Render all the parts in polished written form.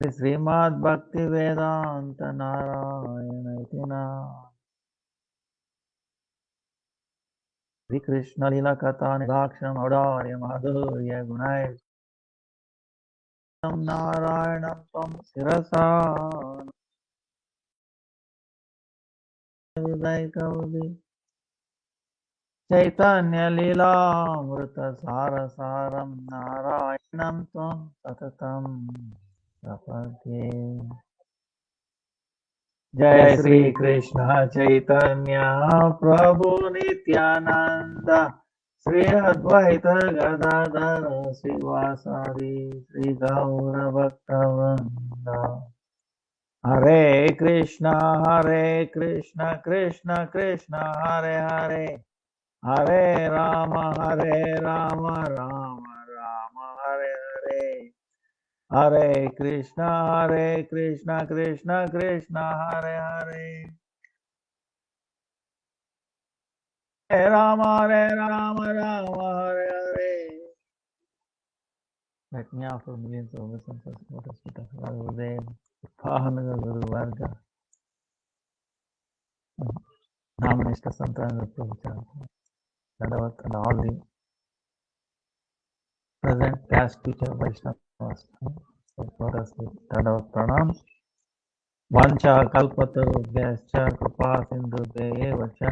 Srimad Bhaktivedanta Narayana Itina Sri Krishna Lila Katha Nilaksham Audārya Madhurya Gunai Narayanam Tam Sirasa Vidai Kaudi Chaitanya Lila Mrita Sarasaram Narayanam Tam Satatam Prapatye Jai Sri Krishna Chaitanya Prabhu Nityananda Sri Advaita Gadadhara Srivasadi Sri Gaura Bhaktavranda Hare Krishna Krishna Krishna Hare Hare Hare Rama Rama Rama Hare Hare Hare Krishna Krishna Krishna Hare Hare Hare Rama Hare Hare. Let me offer millions of obeisance to Gurudev, Pahanaga Guru Varga, Namanishta Santana Prabhupada, Dandavat, and all the present past future Vaishnavas. For us with Dandavat Pranam. Vancha Kalpatarubhyascha Kripa Sindhubhya Vacha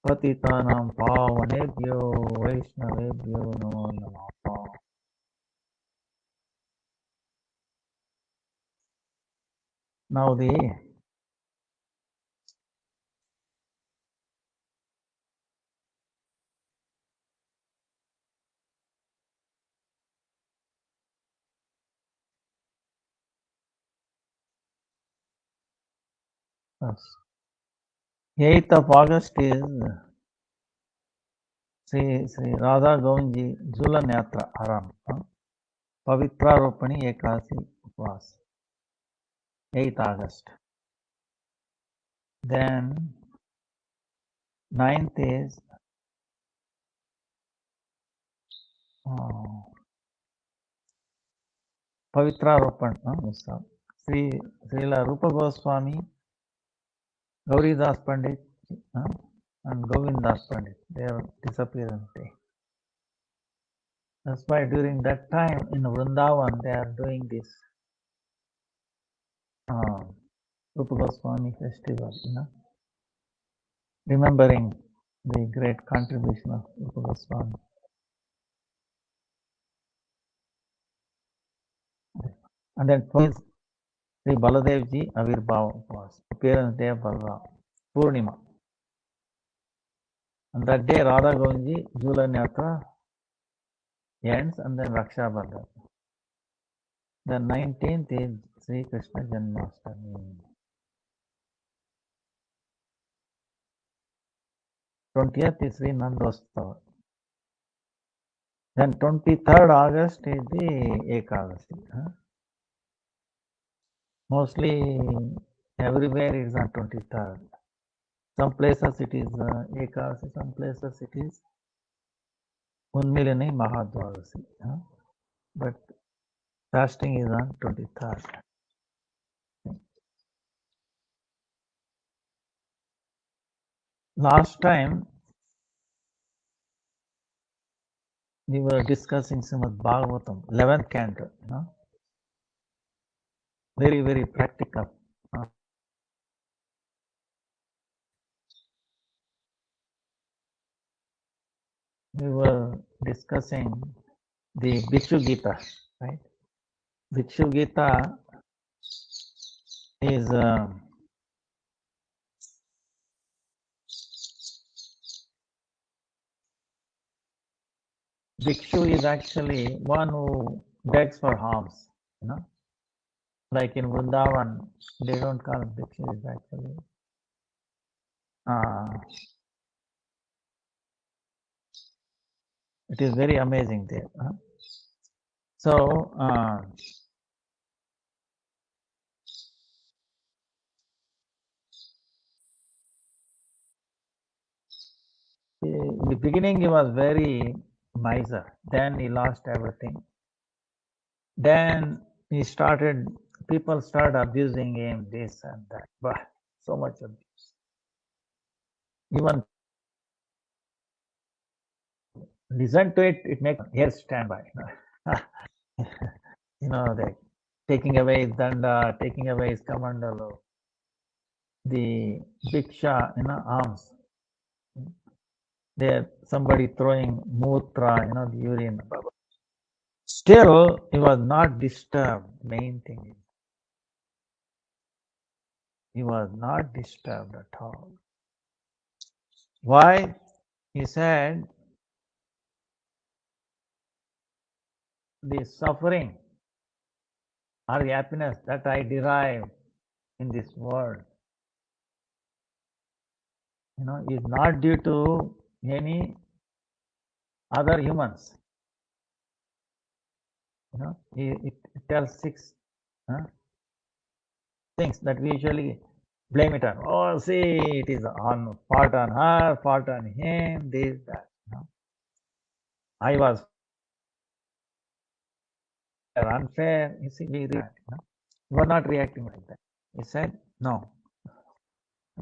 Patitanam Pavanebhyo Vaishnavebhyo Namo Namaha. Now the yes, 8th of August is Sri Radha Govindji Jhulan Yatra Aram. Pavitra Ropani Ekasi Upvas. 8th August. Then 9th is Pavitra Ropan Utsav. Srila Rupa Goswami, Gauridas Pandit, and Govindas Pandit. Their disappearance day. That's why during that time in Vrindavan they are doing this Rupa Goswami festival, remembering the great contribution of Rupa Goswami. And then Sri Baladevji Avirbhava was appearance day of Balaram, Purnima. And that day Radha Govindji Jhulan Yatra ends and then Raksha Bandhan. The 19th is Sri Krishna Janmashtami. 20th is Sri Nandostava. Then 23rd August is the Ekadasi. Mostly everywhere it is on 23rd. Some places it is Ekadasi, some places it is Unmilani Mahadvadasi. But fasting is on 23rd. Last time we were discussing Srimad Bhagavatam, 11th canto. Very, very practical. We were discussing the Bhikshu Gita, right? Bhikshu Gita is Bhikshu is actually one who begs for alms, Like in Vrindavan, they don't call it Bhikshu, it's actually it is very amazing there. So in the beginning he was very miser, then he lost everything. Then people started abusing him, this and that. But so much abuse. Even listen to it, it makes hair stand by. They taking away his danda, taking away his kamandalo, the bhiksha, arms. There, somebody throwing mutra, the urine. Still, he was not disturbed. Main thing is, he was not disturbed at all. Why? He said, the suffering or the happiness that I derive in this world, is not due to any other humans. It tells six things that we usually blame it on. Oh, see, it is on fault on her, fault on him, this, that. I was unfair. You see, we react. We are not reacting like that. He said, no,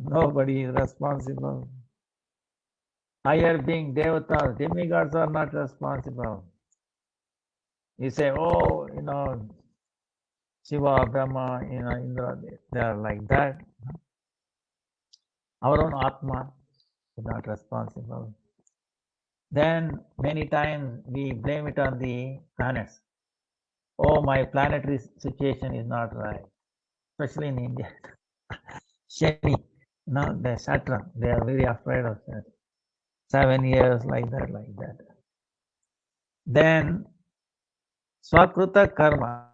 nobody is responsible. Higher being devatas, demigods are not responsible. You say, oh, Shiva, Brahma, Indra, they are like that. Our own Atma is not responsible. Then many times we blame it on the planets. Oh, my planetary situation is not right, especially in India. Shani, the Saturn, they are very afraid of that. 7 years like that, like that. Then Swakruta karma,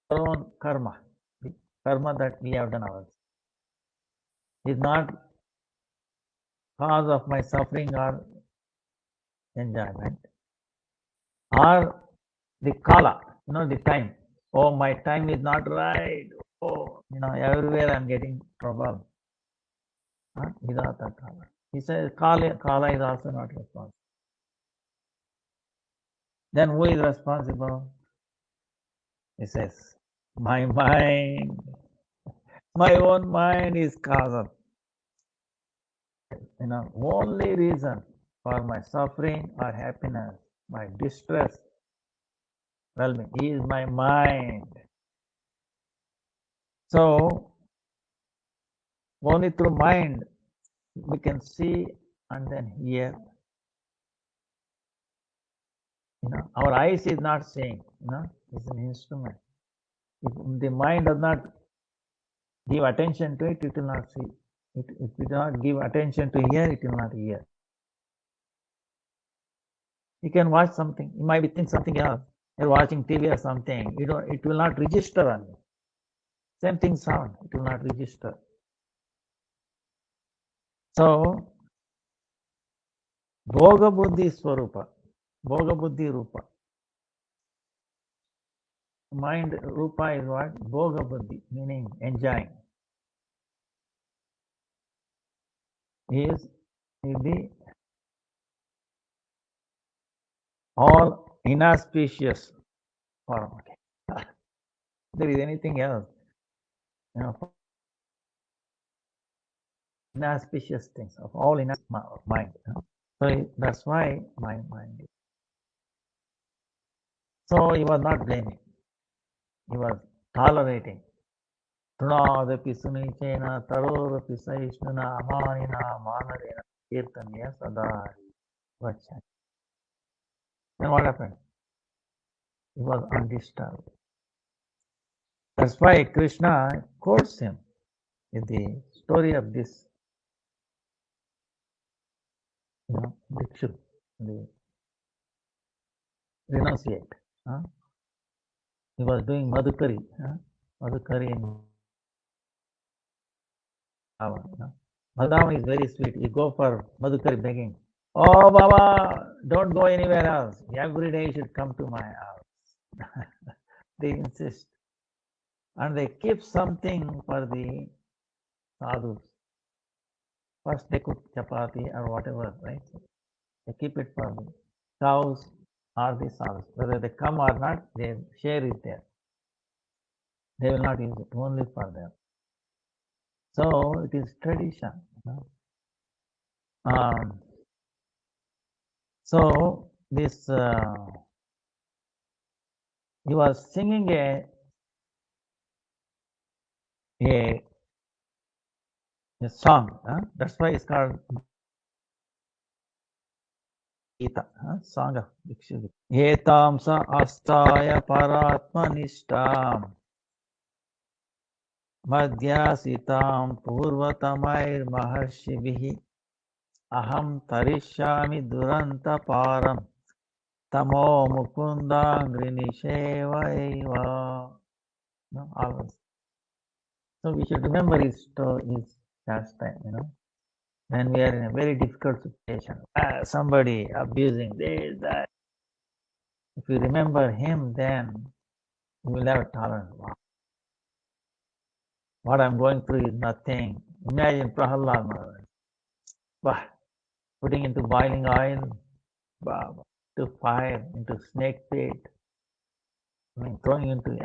our own karma, the karma that we have done ours, is not cause of my suffering or enjoyment, or the kala, the time. Oh, my time is not right. Oh, everywhere I'm getting trouble. Vidata kala. He says kala is also not responsible. Then who is responsible? He says, my mind, my own mind is cause of, only reason for my suffering or happiness, my distress, well-being is my mind. So only through mind we can see and then hear. Our eyes is not seeing, it's an instrument. If the mind does not give attention to it, it will not see. If it does not give attention to hear, it will not hear. You can watch something, you might be thinking something else. You're watching TV or something, it will not register on you. Same thing sound, it will not register. So, Bhoga Buddhi Swarupa, Bhoga Buddhi Rupa. Mind Rupa is what? Bhoga Buddhi, meaning enjoying. Is the all inauspicious form. Okay. There is anything else, inauspicious things of all in mind. So that's why my mind is. So he was not blaming. He was tolerating. Trunadapi sunicena tarorapi saishnuna amanina manarena kirtanya sadari vachan. Then what happened? He was undisturbed. That's why Krishna quotes him in the story of this, Bhikshu, the renunciate. He was doing Madhukari, Madhukari in Bhadavan. Bhadavan is very sweet. You go for Madhukari begging. Oh, Baba, don't go anywhere else. Every day you should come to my house. They insist. And they keep something for the sadhus. First they cook chapati or whatever, right? They keep it for the cows or the souls. Whether they come or not, their share is there. They will not use it, only for them. So it is tradition. So this he was singing a song. That's why it's called Gita, song of Bhikshu. Etam sa astaya paratmanishtam madhyasitam purvatamair maharshivihi aham tarishyami duranta param tamo mukundangrinishevaiva. Always. So we should remember his pastime, when we are in a very difficult situation. Somebody abusing this, that. If you remember him, then you will have tolerance. Wow. What I'm going through is nothing. Imagine Prahalad Maharaj. Putting into boiling oil, to fire, into snake pit. Throwing into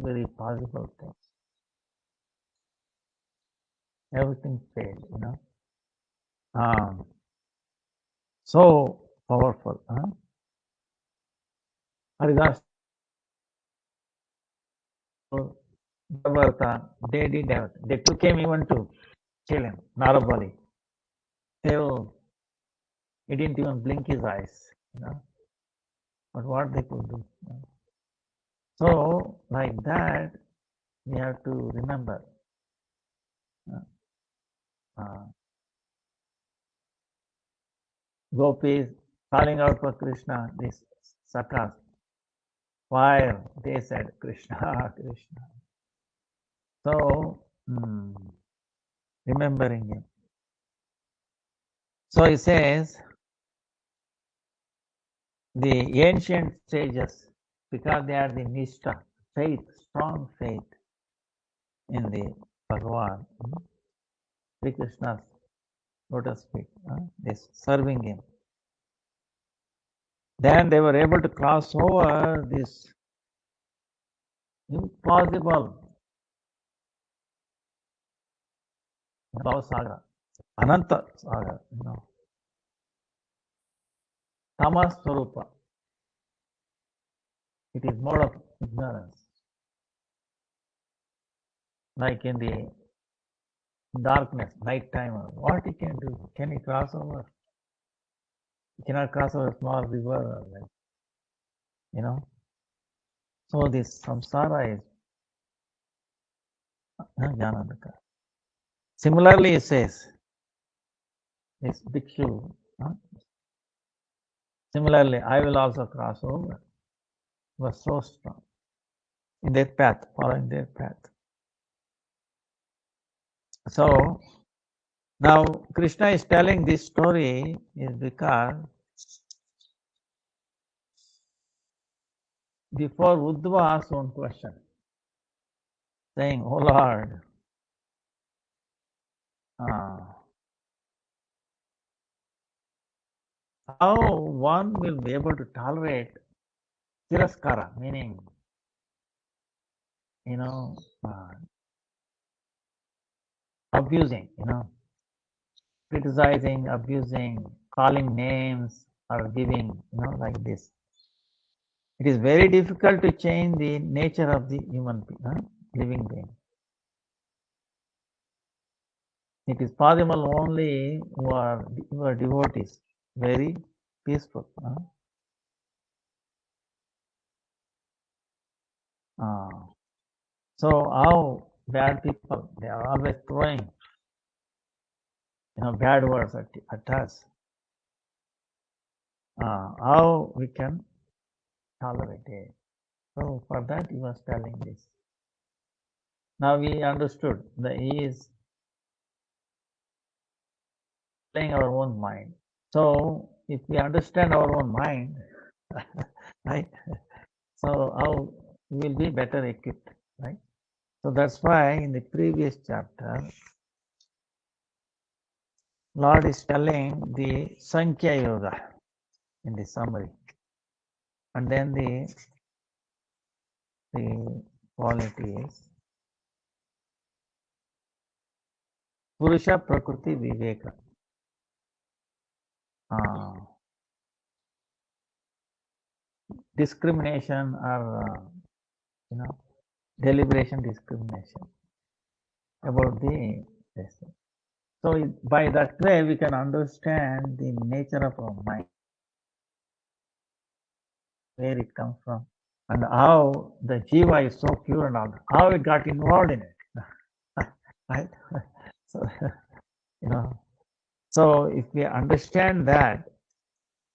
very possible things. Everything failed, So powerful. Haridas, they did that. They took him even to kill him, Narabali. He didn't even blink his eyes, But what they could do. So, like that, we have to remember. Gopis calling out for Krishna, this sakas. Why? They said Krishna, Krishna. So, remembering him. So he says, the ancient sages, because they are the nishta, faith, strong faith in the Bhagavan, Sri Krishna's lotus feet, this serving him. Then they were able to cross over this impossible Bhava Saga, Ananta Saga, Tamas Swarupa. It is mode of ignorance. Like in the darkness, night time, what he can do? Can he cross over? He cannot cross over a small river, So this samsara is Jnanandaka. Similarly, it says, this bhikshu, similarly, I will also cross over. Was so strong in their path, following their path. So now Krishna is telling this story is because before Uddhava asked one question, saying, "Oh Lord, how one will be able to tolerate tiraskara, meaning, abusing, criticizing, abusing, calling names, or giving, like this. It is very difficult to change the nature of the human living being. It is possible only who are devotees, very peaceful. So how bad people, they are always throwing, bad words at us. How we can tolerate it. So for that he was telling this. Now we understood that he is playing our own mind. So if we understand our own mind, right? So how we will be better equipped, right? So that's why in the previous chapter, Lord is telling the Sankhya Yoga in the summary. And then the quality is Purusha Prakriti Viveka. Discrimination or deliberation discrimination about the this. So by that way we can understand the nature of our mind, where it comes from, and how the jiva is so pure and all, how it got involved in it. Right? So so if we understand that,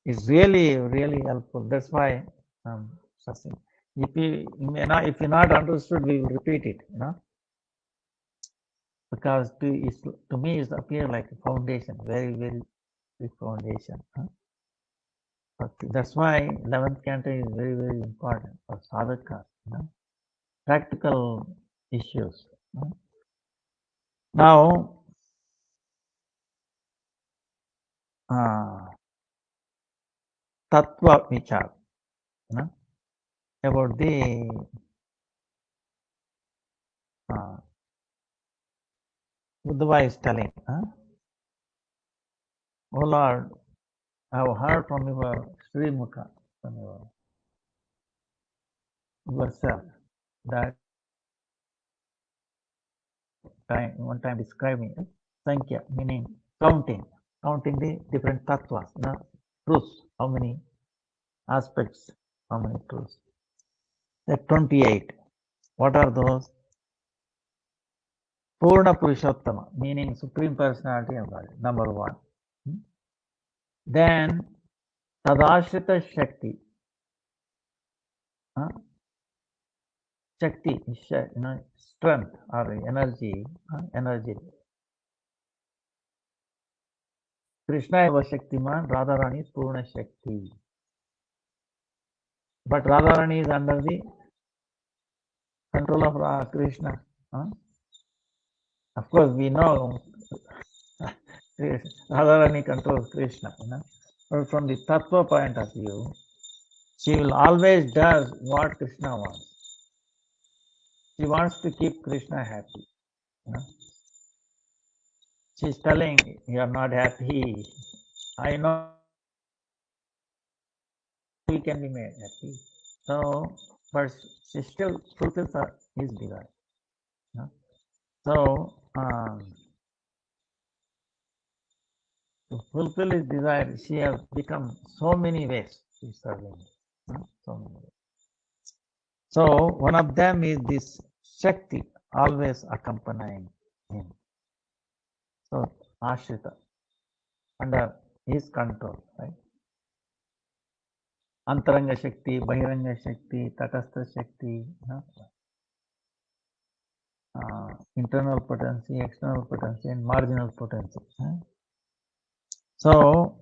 it's really, really helpful. That's why if you're not understood, we will repeat it, because to me it appears like a foundation, very, very big foundation. Okay. That's why 11th canto is very, very important for sadhaka, practical issues. Now, tattva vichar, about the Uddhava is telling, oh Lord, I have heard from your Sri Mukha, from yourself, that one time describing Sankhya, meaning counting the different tattvas, truths, how many aspects, how many truths. There 28. What are those? Purna Purushottama, meaning Supreme Personality of God, number one. Then Tadashrita Shakti. Shakti, strength or energy. Krishna eva Shaktiman, Radharani is Purna Shakti. But Radharani is under the control of Krishna. Of course, we know Radharani controls Krishna. But from the Tattva point of view, she will always does what Krishna wants. She wants to keep Krishna happy. She's telling, you are not happy. I know he can be made happy. So, but she still fulfills his desire. So, to fulfill his desire, she has become so many ways she's serving. So many ways. So, one of them is this Shakti always accompanying him. So, Ashrita, under his control, right? Antaranga Shakti, Bahiranga Shakti, Tatastha Shakti, internal potency, external potency, and marginal potency. So,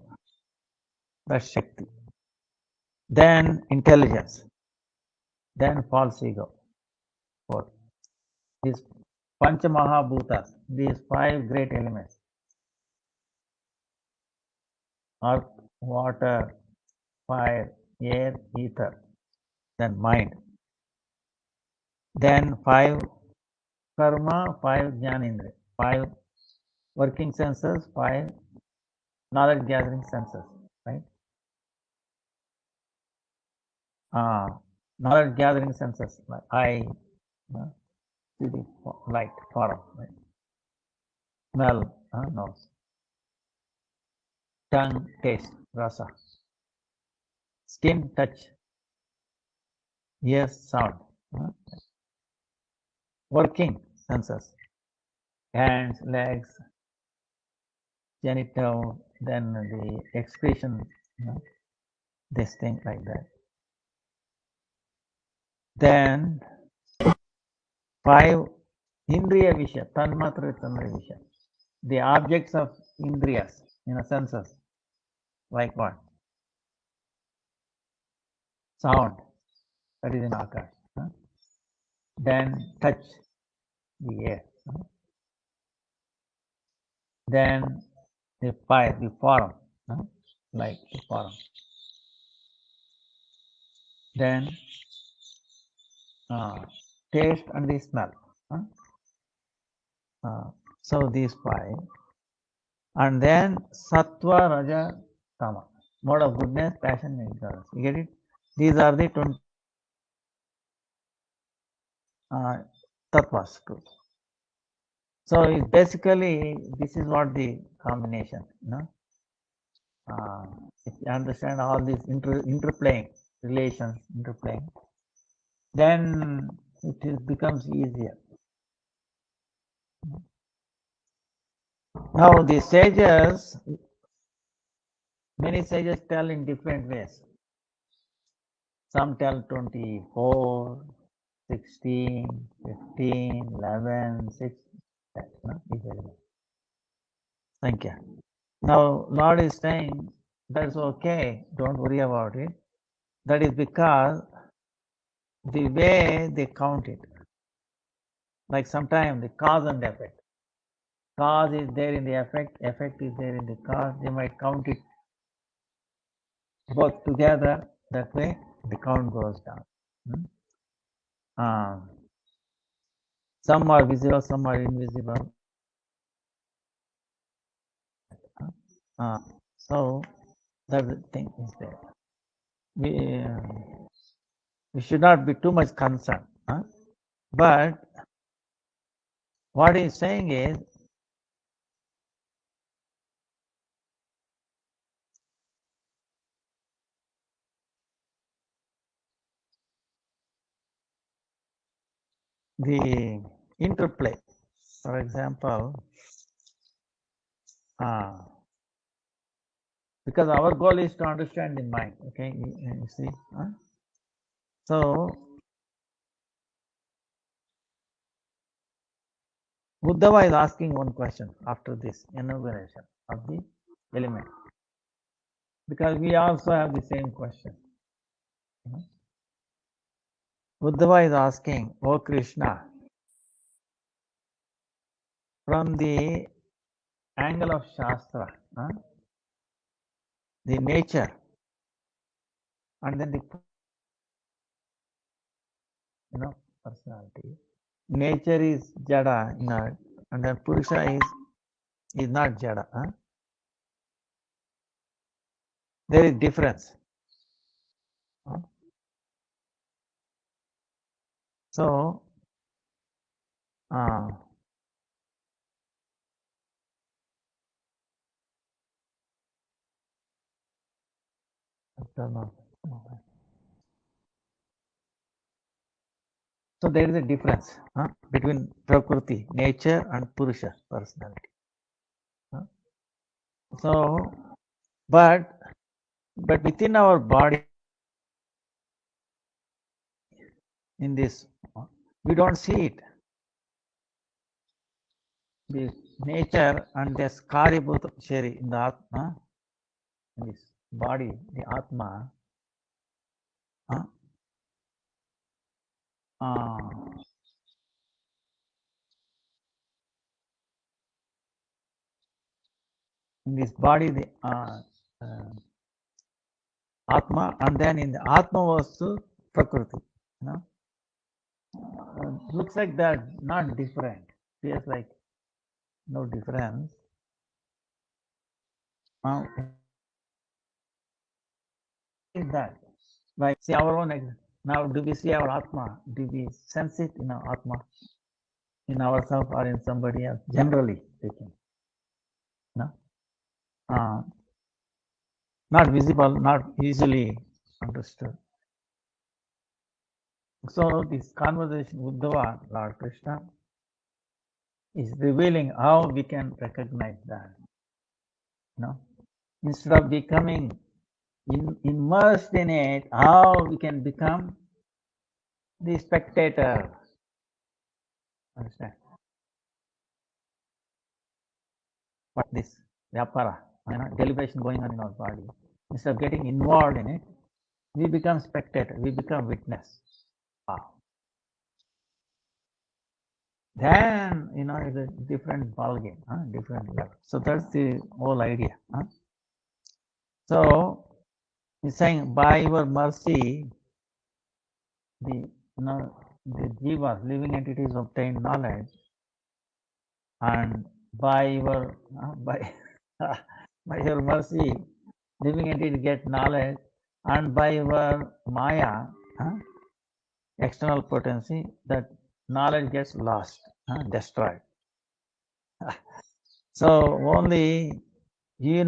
that's Shakti. Then intelligence. Then false ego. Fourth. These Pancha Mahabhutas, these five great elements: earth, water, fire, air, ether. Then mind. Then five karma, five jnanindriya, five working senses, five knowledge gathering senses, right? Knowledge gathering senses, like eye, see the light, form, right? Smell, nose, tongue, taste, rasa, skin, touch, ears, sound, working senses, hands, legs, genital, then the excretion, this thing like that. Then five indriya visha, tanmatra tanmatra visha, the objects of indriyas, senses, like what? Sound, that is in Akash. Then touch, the air. Then the fire, the form, like the form. then taste and the smell. So these five, and then sattva, raja, tama, mode of goodness, passion, and ignorance. You get it? These are the 20 tattvas. So it basically, this is what the combination. If you understand all these interplaying relations, then becomes easier. Now the sages, many sages tell in different ways. Some tell 24, 16, 15, 11, 6. Thank you. Now Lord is saying that's okay, don't worry about it. That is because the way they count it, like sometimes the cause and effect. Cause is there in the effect, effect is there in the cause. They might count it both together. That way the count goes down. Some are visible, some are invisible. So that thing is there. We should not be too much concerned. But what he's saying is, the interplay. For example, because our goal is to understand the mind. Okay, you see. So Uddhava is asking one question after this enumeration of the element, because we also have the same question. Uddhava is asking, "O Krishna, from the angle of Shastra, the nature, and then the personality. Nature is jada, and then Purusha is not jada. There is difference. So, so there is a difference between Prakriti, nature, and Purusha, personality. So, but within our body, in this, we don't see it. The nature and this Karibhuta Shari in the Atma, in this body, the Atma, in this body, the Atma, and then in the Atma Vastu, Prakriti. Looks like that, not different. Feels like no difference. Is that like see our own? Now, do we see our Atma? Do we sense it in our Atma, in ourselves, or in somebody else? Generally speaking, no, not visible, not easily understood. So this conversation with Uddhava, Lord Krishna, is revealing how we can recognize that. Instead of becoming immersed in it, how we can become the spectator. Understand? What this vyapara, deliberation going on in our body. Instead of getting involved in it, we become spectator, we become witness. Wow. Then, it's a different ballgame, different level. So that's the whole idea. So, he's saying, by your mercy, the the jivas, living entities obtain knowledge, and by your by by your mercy, living entities get knowledge, and by your maya, external potency, that knowledge gets lost, destroyed. So only your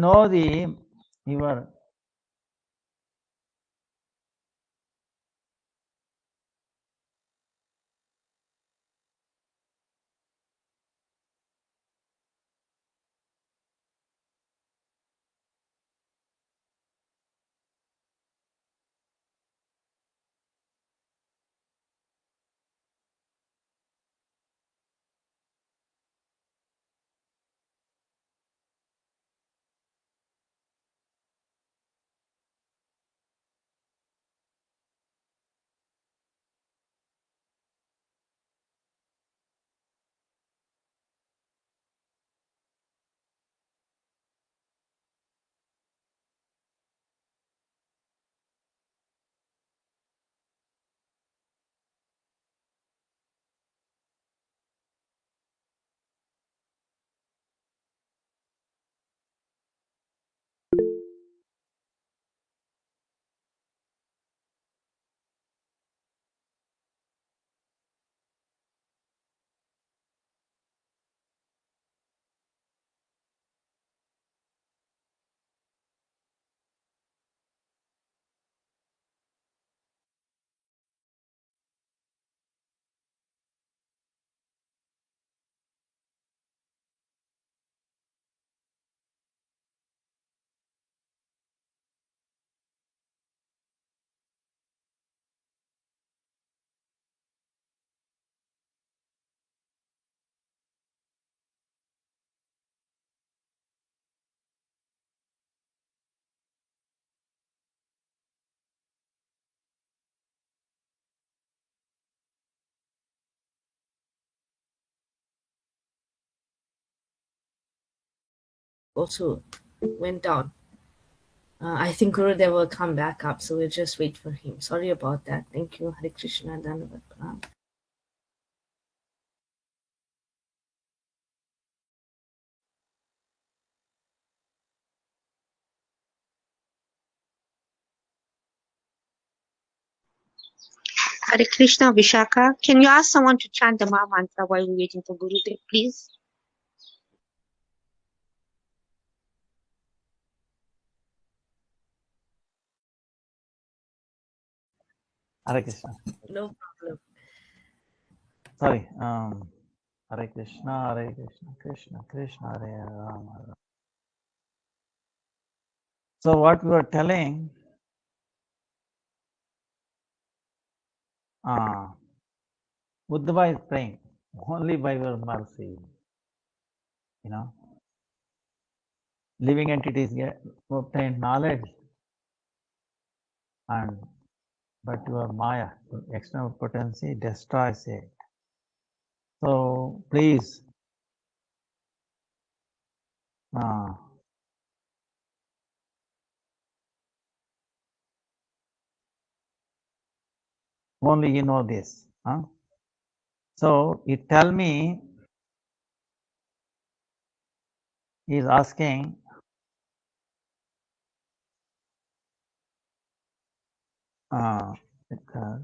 also went down. I think Gurudev will come back up, so we'll just wait for him. Sorry about that. Thank you. Hare Krishna. Dhanyavad Pranam. Hare Krishna, Vishaka. Can you ask someone to chant the Maha Mantra while we're waiting for Gurudev, please? Hare Krishna. No problem. Sorry. Hare Krishna, Hare Krishna, Krishna Krishna, Hare Rama. So what we were telling, Uddhava is praying only by your mercy. Living entities get obtain knowledge, and but your maya, external potency, destroys it. So please, only you know this. So you tell me, he is asking, because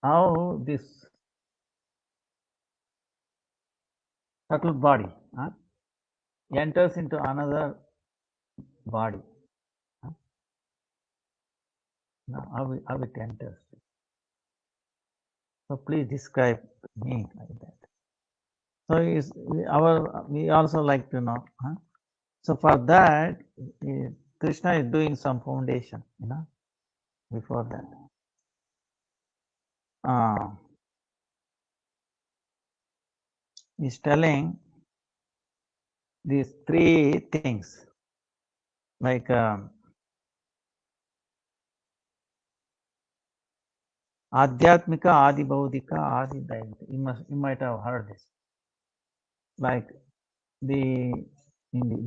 how this subtle body enters into another body. Now, how it enters. So please describe me like that. So we also like to know. So for that, Krishna is doing some foundation, before that. He's telling these three things, like Adhyatmika, Adi Bhaudika, Adi Daivika. You might have heard this. like in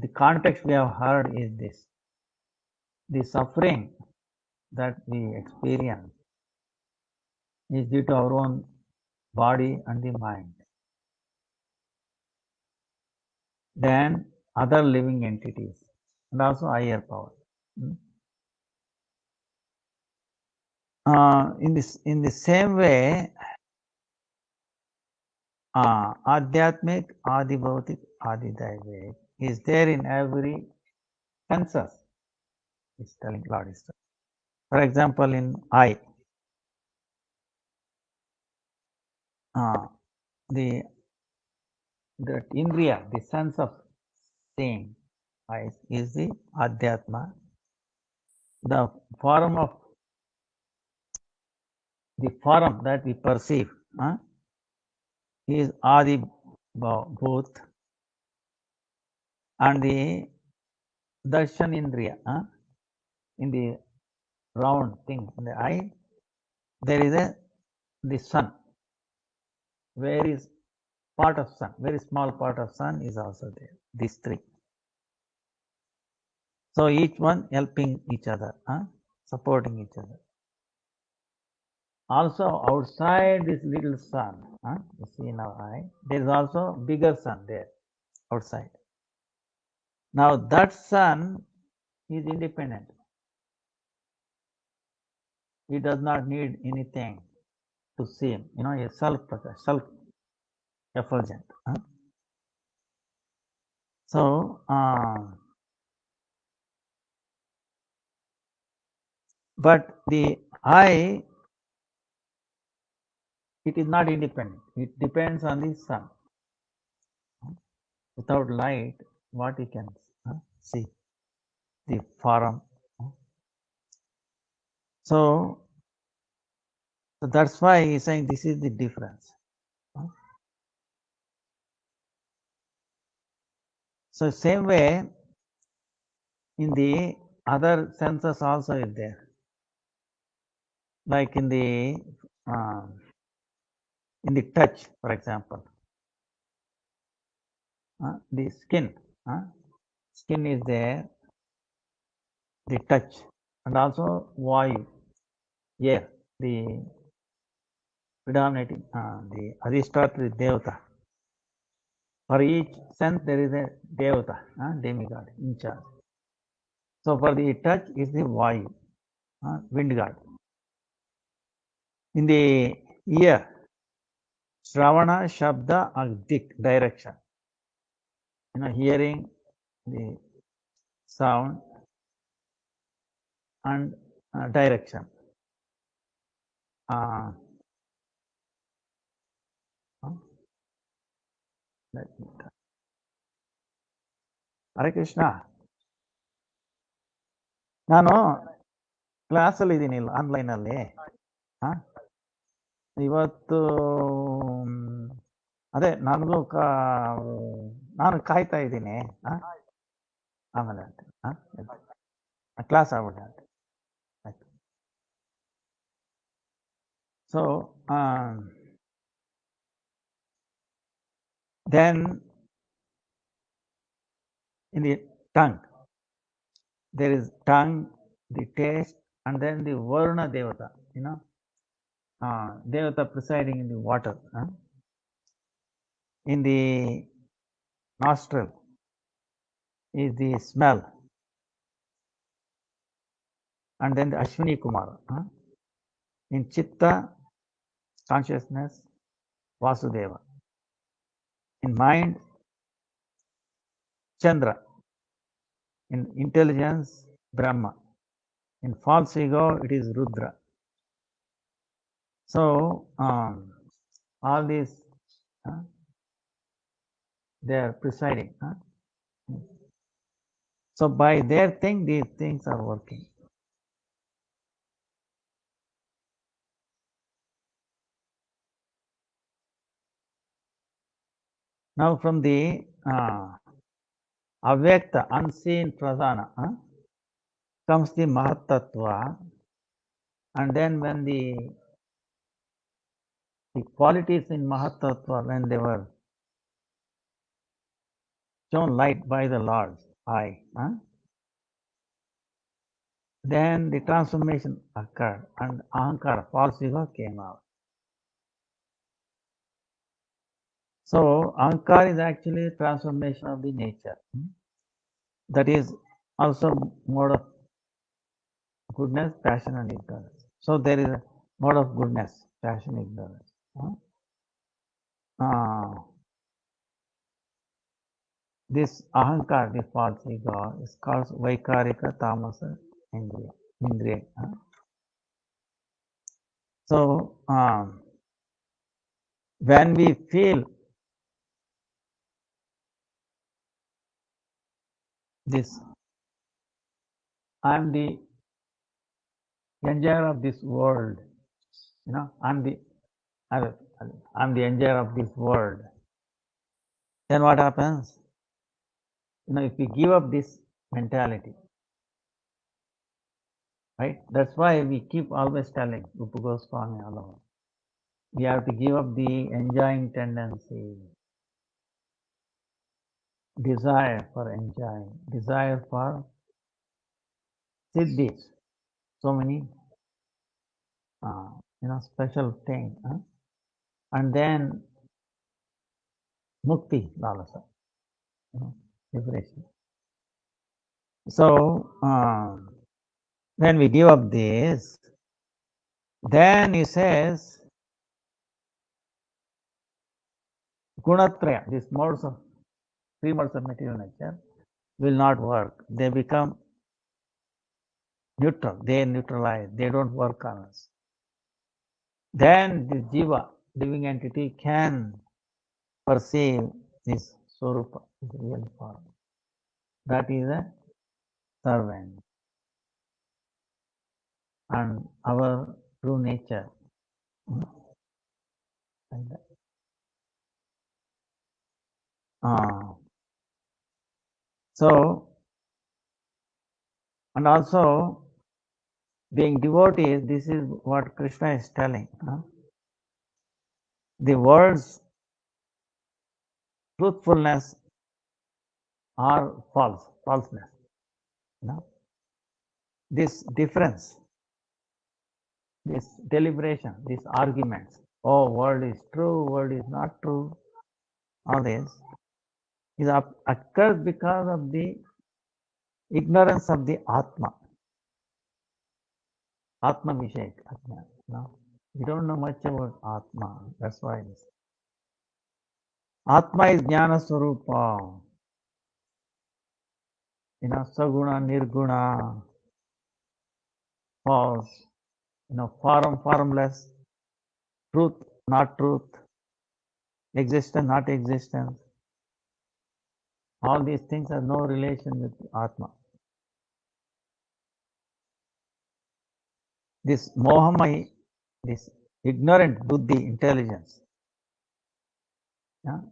the context we have heard is this: the suffering that we experience is due to our own body and the mind. Then other living entities and also higher power. In the same way, Adhyatmic, Adibhautik, Adidaivic is there in every senses. Is telling Lord is telling. For example, in eye, the that indriya, the sense of seeing, eyes, is the Adhyatma. The form that we perceive is Adi Bhut, and the Darshan Indriya, in the round thing in the eye, there is the sun. Very part of sun, very small part of sun is also there. These three. So each one helping each other, supporting each other. Also outside this little sun, you see in our eye, there is also bigger sun there outside. Now that sun is independent. It does not need anything to see him. A self-effulgent. So, but the eye, it is not independent. It depends on the sun. Without light, what you can see? The form. So that's why he's saying this is the difference. So same way, in the other senses also is there. Like in the touch, for example, the skin is there, the touch, and also vayu, air, the predominating, the Adhisthatri Devata. For each sense there is a Devata, demigod in charge. So for the touch is the vayu, wind god. In the ear, Shravana, Shabda, and Dik, direction. Hearing the sound and direction. Hare Krishna, ನಾನು ಕ್ಲಾಸಲ್ಲಿ ಇದ್ದೀನಿ ಆನ್ಲೈನಲ್ಲಿ. ಇವತ್ತು ಅದೇ ನನಗೂ ನಾನು ಕಾಯ್ತಾ ಇದ್ದೀನಿ. ಆಮೇಲೆ ಕ್ಲಾಸ್ ಆಗ್ಬಿಟ್ಟೆ ಅಂತ. ಆಯ್ತು. So then in the tongue, there is tongue, the taste, and then the Varuna Devata, Devata presiding in the water. In the nostril is the smell, and then the Ashwini Kumara. In Chitta, consciousness, Vasudeva. In mind, Chandra. In intelligence, Brahma. In false ego, it is Rudra. So all these they are presiding. So by their thing, these things are working. Now from the avyakta, unseen pradhana, comes the mahatattva, and then when the qualities in mahatattva, when they were shown light by the Lord's eye. Then the transformation occurred and Ahankara, false ego, came out. So Ahankara is actually transformation of the nature. That is also mode of goodness, passion and ignorance. So there is a mode of goodness, passion, ignorance. This Ahankara, the false ego, is called Vaikarika Tamasa Indriya. So when we feel this, I am the enjoyer of this world, I'm the enjoyer of this world. Then what happens? If we give up this mentality, right? That's why we keep always telling Rupa Goswami alone. We have to give up the enjoying tendency, desire for enjoying, desire for siddhis, so many, special things, and then mukti, lalasa, liberation. So when we give up this, then he says, Gunatraya, these three modes of material nature, will not work. They become neutral. They neutralize. They don't work on us. Then the jiva, living entity, can perceive this Swarupa, the real form. That is a servant. And our true nature. Like that. So, and also, being devotees, this is what Krishna is telling. The words truthfulness or falseness. This difference, this deliberation, these arguments, world is true, world is not true, all this occurs because of the ignorance of the Atma. Atma Vishek. We don't know much about Atma. That's why this. Atma is Jnana Swarupa. Saguna, Nirguna, false, formless, truth, not truth, existence, not existence. All these things have no relation with Atma. This Mohamai, this ignorant buddhi, intelligence.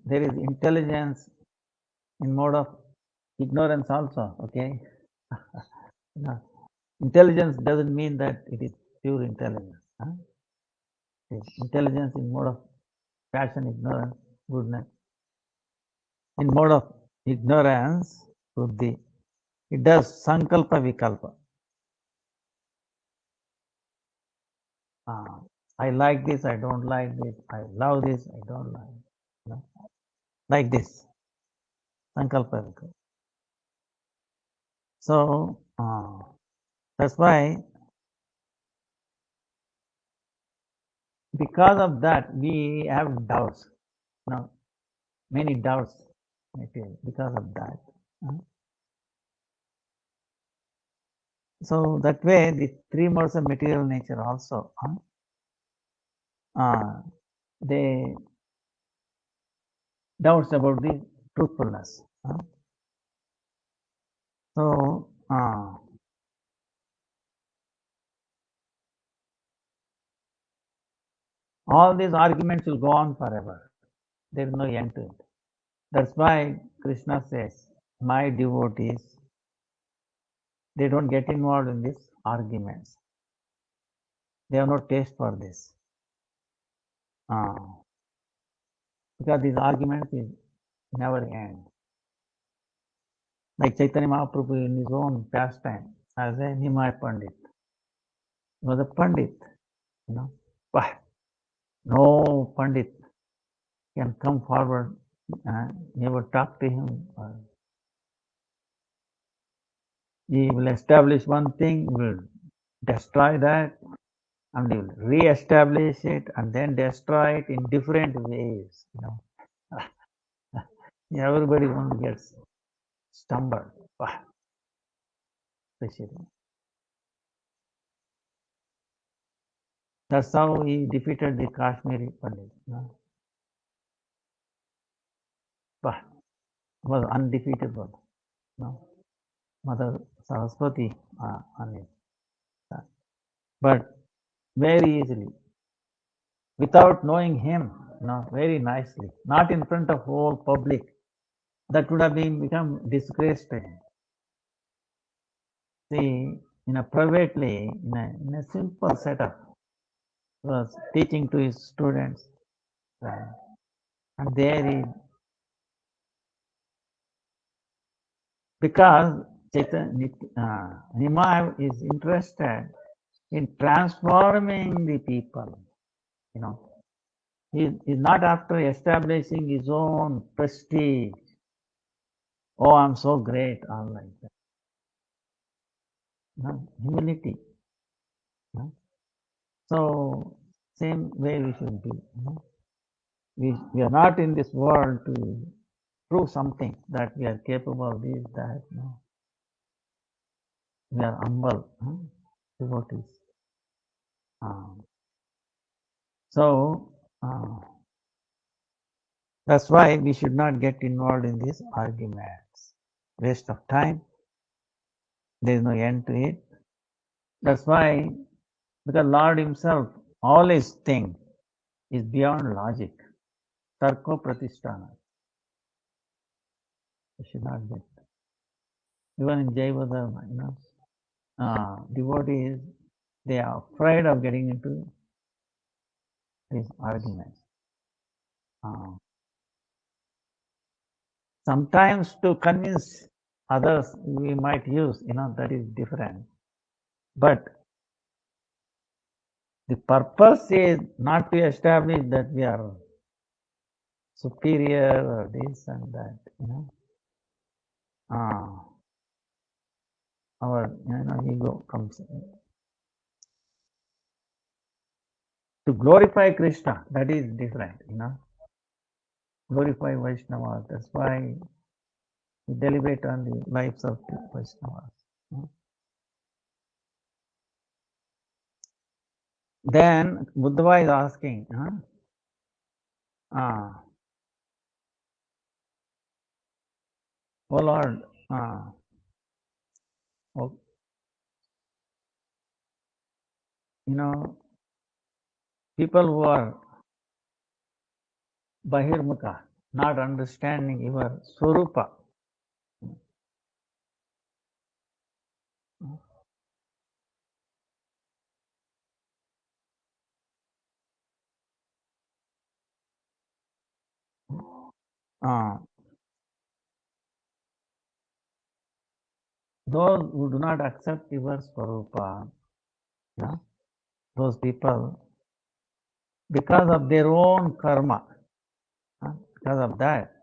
There is intelligence in mode of ignorance also, okay? Intelligence doesn't mean that it is pure intelligence. Intelligence in mode of passion, ignorance, goodness. In mode of ignorance, buddhi, it does sankalpa vikalpa. I like this, I don't like this, I love this, I don't like. Like this, sankalpa vikalpa. So that's why, because of that, we have doubts. Many doubts because of that. So that way, the three modes of material nature also, they doubts about the truthfulness. So all these arguments will go on forever. There is no end to it. That's why Krishna says, my devotees, they don't get involved in these arguments. They have no taste for this. Because these arguments will never end. Like Chaitanya Mahaprabhu in his own pastime as a Nimai Pandit. He was a Pandit, you know. But no Pandit can come forward and never talk to him. He will establish one thing, will destroy that, and he will re-establish it and then destroy it in different ways. You know, everybody only gets stumbled. Especially. That's how he defeated the Kashmiri Pandit. You know. Was undefeatable. You know. Mother Saraswati on it. But very easily, without knowing him, you know, very nicely, not in front of whole public, that would have become disgrace to him. See, in a privately, in a simple setup, he was teaching to his students, and there he, because Nimai is interested in transforming the people, you know. He is not after establishing his own prestige. Oh, I'm so great, all like that. No, humility. No? So, same way we should be. No? We are not in this world to prove something that we are capable of this, that. No? We are humble devotees. So, that's why we should not get involved in these arguments. Waste of time. There is no end to it. That's why, because Lord Himself always thinks is beyond logic. Tarko pratisthana. You should not get. Even in Jaiva Dharma, you know, devotees, they are afraid of getting into these arguments. Sometimes to convince others we might use, you know, that is different. But the purpose is not to establish that we are superior or this and that, you know. Our ego comes in. To glorify Krishna, that is different, you know. Glorify Vaishnavas. That's why we deliberate on the lives of the Vaishnavas. You know? Then Uddhava is asking, oh Lord, you know, people who are Bahirmukha, not understanding your Swarupa. Those who do not accept your Swarupa, you know, those people, because of their own karma, because of that,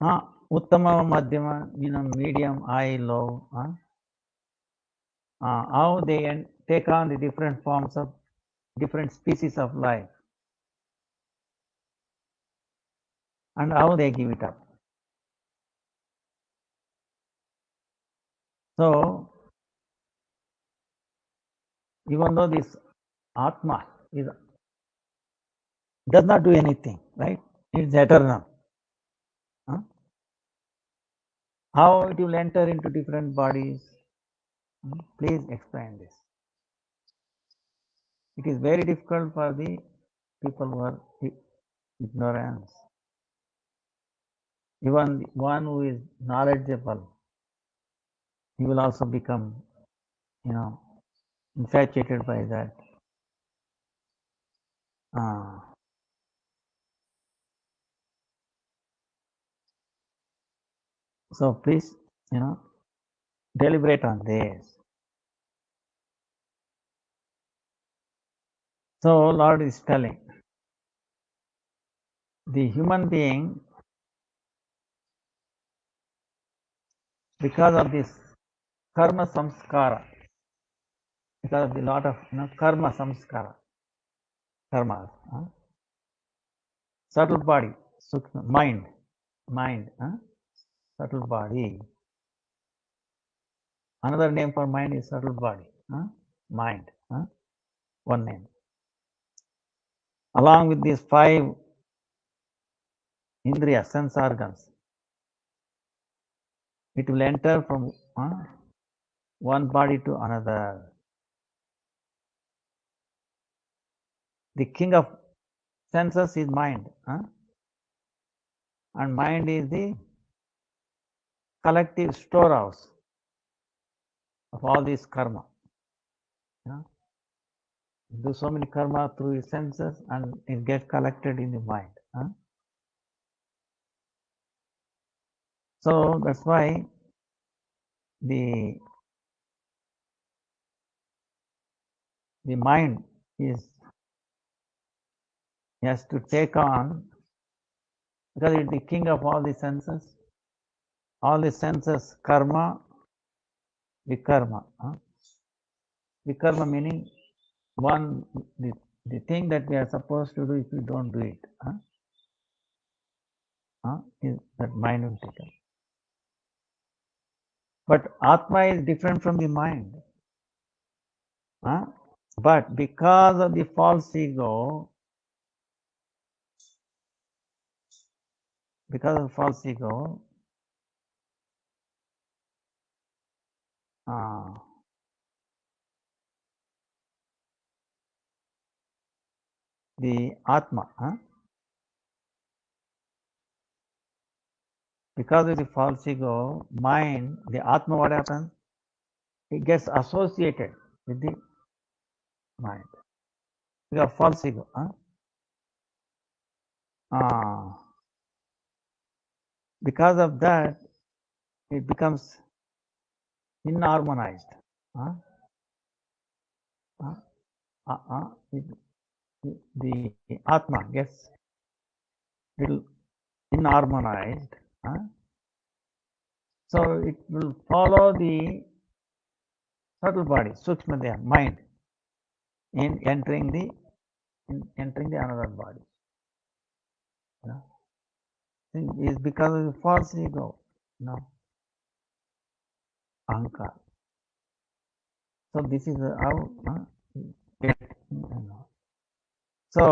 Uttama, Madhyama, you know, medium, high, low, how they take on the different forms of different species of life and how they give it up. So, even though this Atma does not do anything, right? It's eternal. How it will enter into different bodies? Please explain this. It is very difficult for the people who are ignorant. Even one who is knowledgeable, he will also become, you know, infatuated by that. So please, deliberate on this. So Lord is telling, the human being, because of this karma samskara, because of the lot of karma samskara, karma, subtle body, mind, subtle body. Another name for mind is subtle body, mind, one name. Along with these 5 indriya, sense organs, it will enter from one body to another. The king of senses is mind, and mind is the collective storehouse of all this karma. Do so many karma through his senses and it gets collected in the mind. So that's why the mind has to take on, because it's the king of all the senses, karma, vikarma. Vikarma meaning the thing that we are supposed to do, if we don't do it, is that mind will take on. But Atma is different from the mind. But because of the false ego, the Atma, because of the false ego, mind, the Atma, what happens? It gets associated with the mind. Because of false ego. Because of that, it becomes inharmonized. The Atma gets little inharmonized. So it will follow the subtle body, Sukshma mind, in entering the another body. It's because of the false ego, ahankar. So this is how So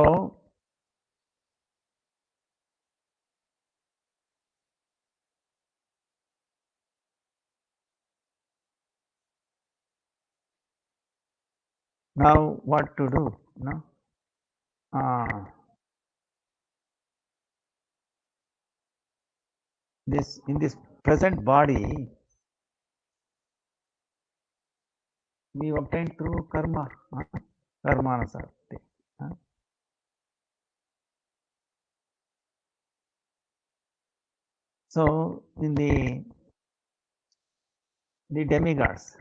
now what to do? In this present body, we obtain through karma, karmanasakti. So in the demigods,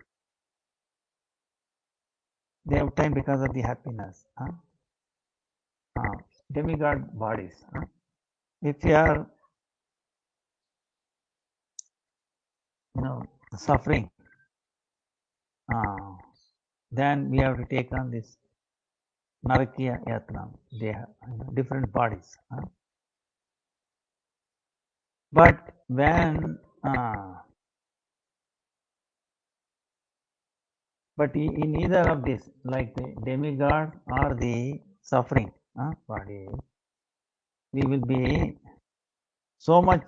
they obtain because of the happiness. Demigod bodies. If you are suffering, then we have to take on this Narakya Yatna. They have different bodies. But when but in either of these, like the demigod or the suffering body, we will be so much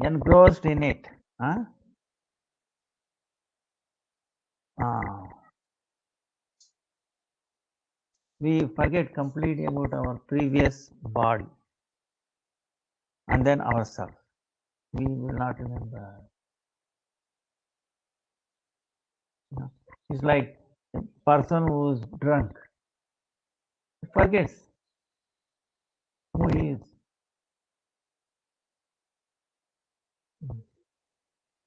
engrossed in it. We forget completely about our previous body and then ourselves. We will not remember. It's like a person who is drunk. He forgets who he is.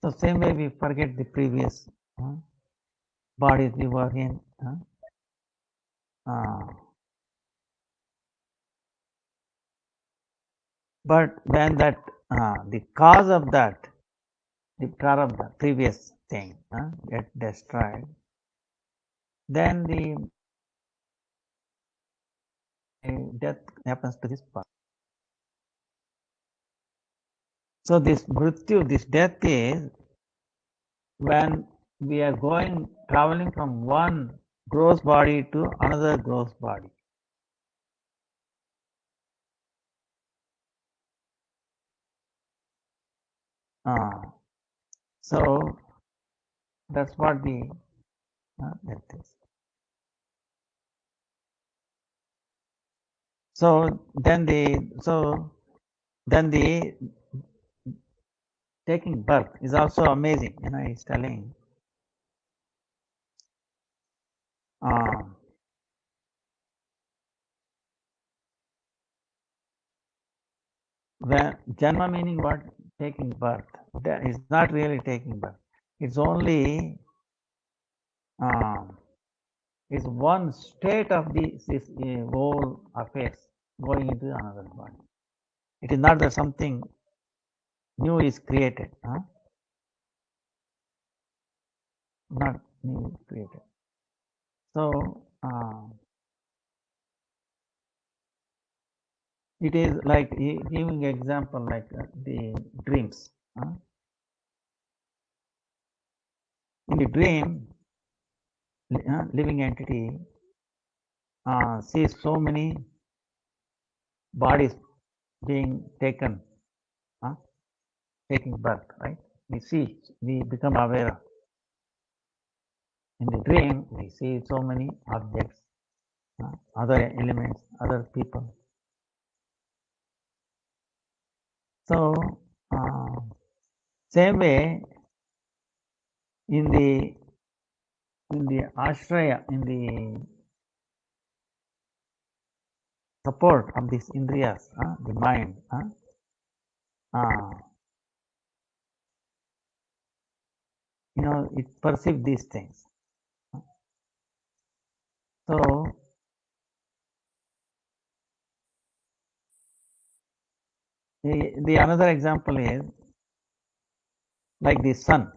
So same way we forget the previous bodies we were in. But when that the cause of that, the prarabdha, previous thing, get destroyed, then the death happens to this part. So this mrityu, this death is when we are traveling from one gross body to another gross body. So that's what the death is. So then the taking birth is also amazing. He's telling when janma meaning what? Taking birth. That is not really taking birth. It's only is one state of this whole affairs going into another body. It is not that something new is created. Not new is created. So it is like giving example like the dreams. In the dream, living entity sees so many bodies being taken, taking birth, right? We become aware of. In the dream, we see so many objects, other elements, other people. So, same way in the ashraya, in the support of these indriyas, the mind, it perceives these things. So, the another example is like the sun.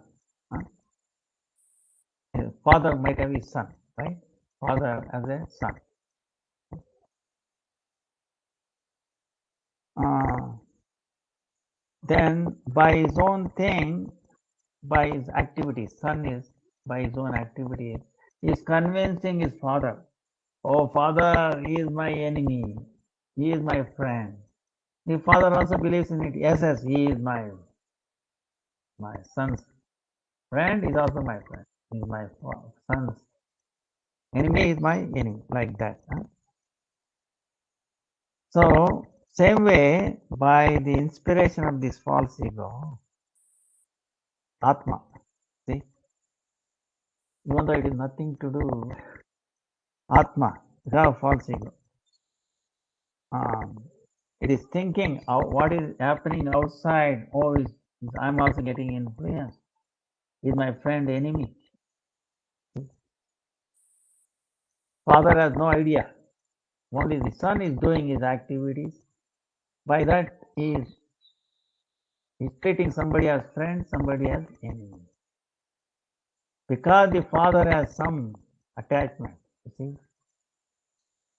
Father might have his son, right? Father as a son. Then by his own thing, by his activities, son is by his own activities, he is convincing his father. Oh, father, he is my enemy. He is my friend. The father also believes in it. Yes, he is my son's friend. Is also my friend. He is my son's enemy. Is my enemy. Like that. So same way, by the inspiration of this false ego, Atma. See, even though it is nothing to do, Atma, the false ego. It is thinking what is happening outside. Oh, I'm also getting influenced. Is my friend enemy? Father has no idea. Only the son is doing his activities. By that, he is treating somebody as friend, somebody as enemy. Because the father has some attachment, you see,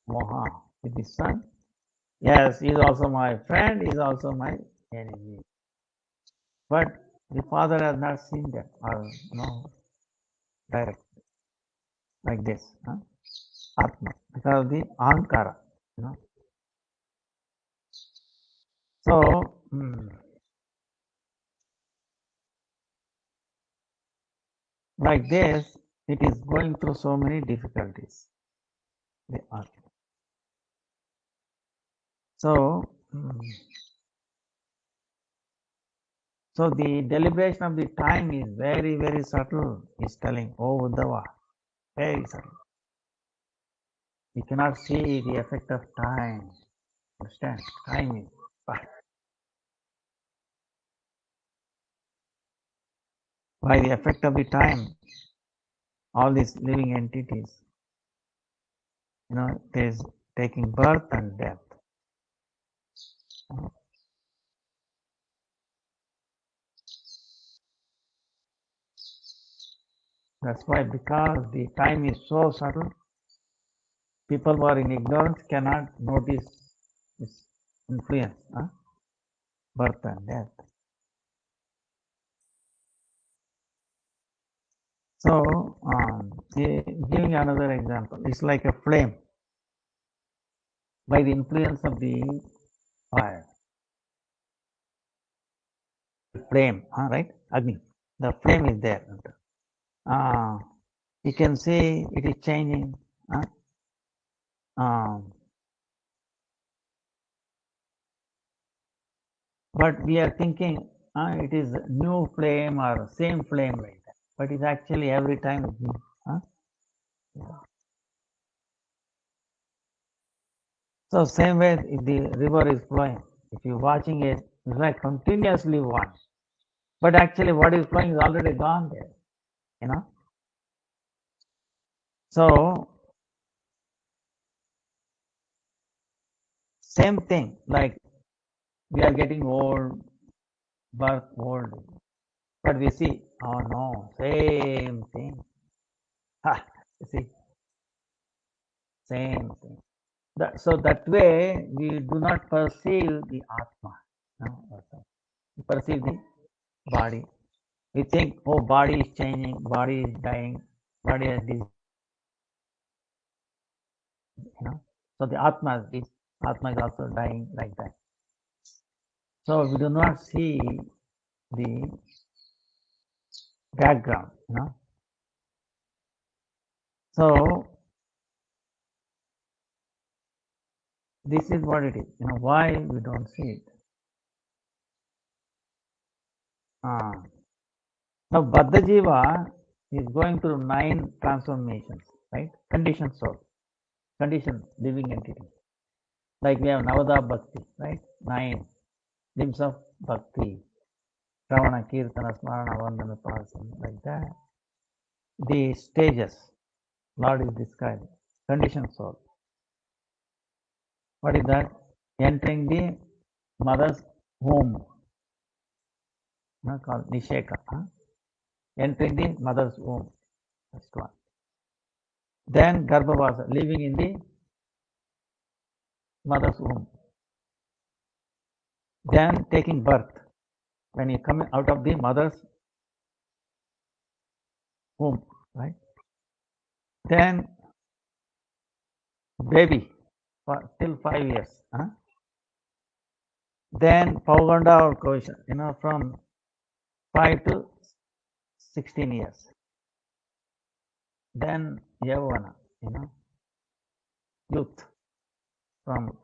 moha with the son. Yes, he is also my friend, he is also my enemy. But the father has not seen that or direct like this, Atma, because of the ahankara, So, like this, it is going through so many difficulties. The Atma. So, so the deliberation of the time is very, very subtle. He's telling, oh Uddhava, very subtle. You cannot see the effect of time. Understand? Time is. by the effect of the time, all these living entities, it is taking birth and death. That's why, because the time is so subtle, people who are in ignorance cannot notice its influence, birth and death. So, giving another example, it's like a flame. By the influence of the fire, flame, right? Agni. The flame is there. You can see it is changing. But we are thinking it is new flame or same flame like that. But it's actually every time it's new. So same way, if the river is flowing, if you're watching it, it's like continuously one. But actually what is flowing is already gone there, So same thing, like we are getting old, birth old, but we see, oh no, same thing. You see, same thing. So that way we do not perceive the Atma. We perceive the body. We think, oh, body is changing, body is dying, body has disease. So the Atma is also dying like that. So we do not see the background. So this is what it is. Why we don't see it. Now Baddha Jiva is going through 9 transformations, right? Conditioned soul, conditioned living entity. Like we have Navada Bhakti, right? 9 limbs of Bhakti. Ravana, Kirtana, Smarana, Vandana, Pasana, like that. The stages, Lord is describing. Conditioned soul. What is that? Entering the mother's womb. Called Nisheka. Entering the mother's womb. That's one. Then Garbhavasa, living in the mother's womb. Then taking birth. When you come out of the mother's womb, right? Then baby till 5 years. Then Pauganda or Kosha, from 5 to 16 years. Then Yavana, youth from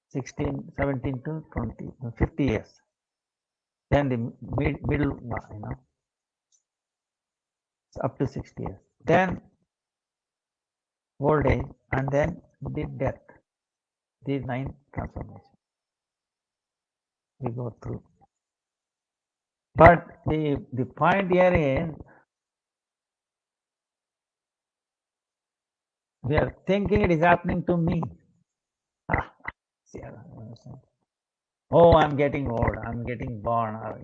16, 17 to 20, 50 years. Then the middle one, up to 60 years. Then old age, and then the death. These 9 transformations we go through. But the point here is, we are thinking it is happening to me. Oh, I'm getting old, I'm getting born, or,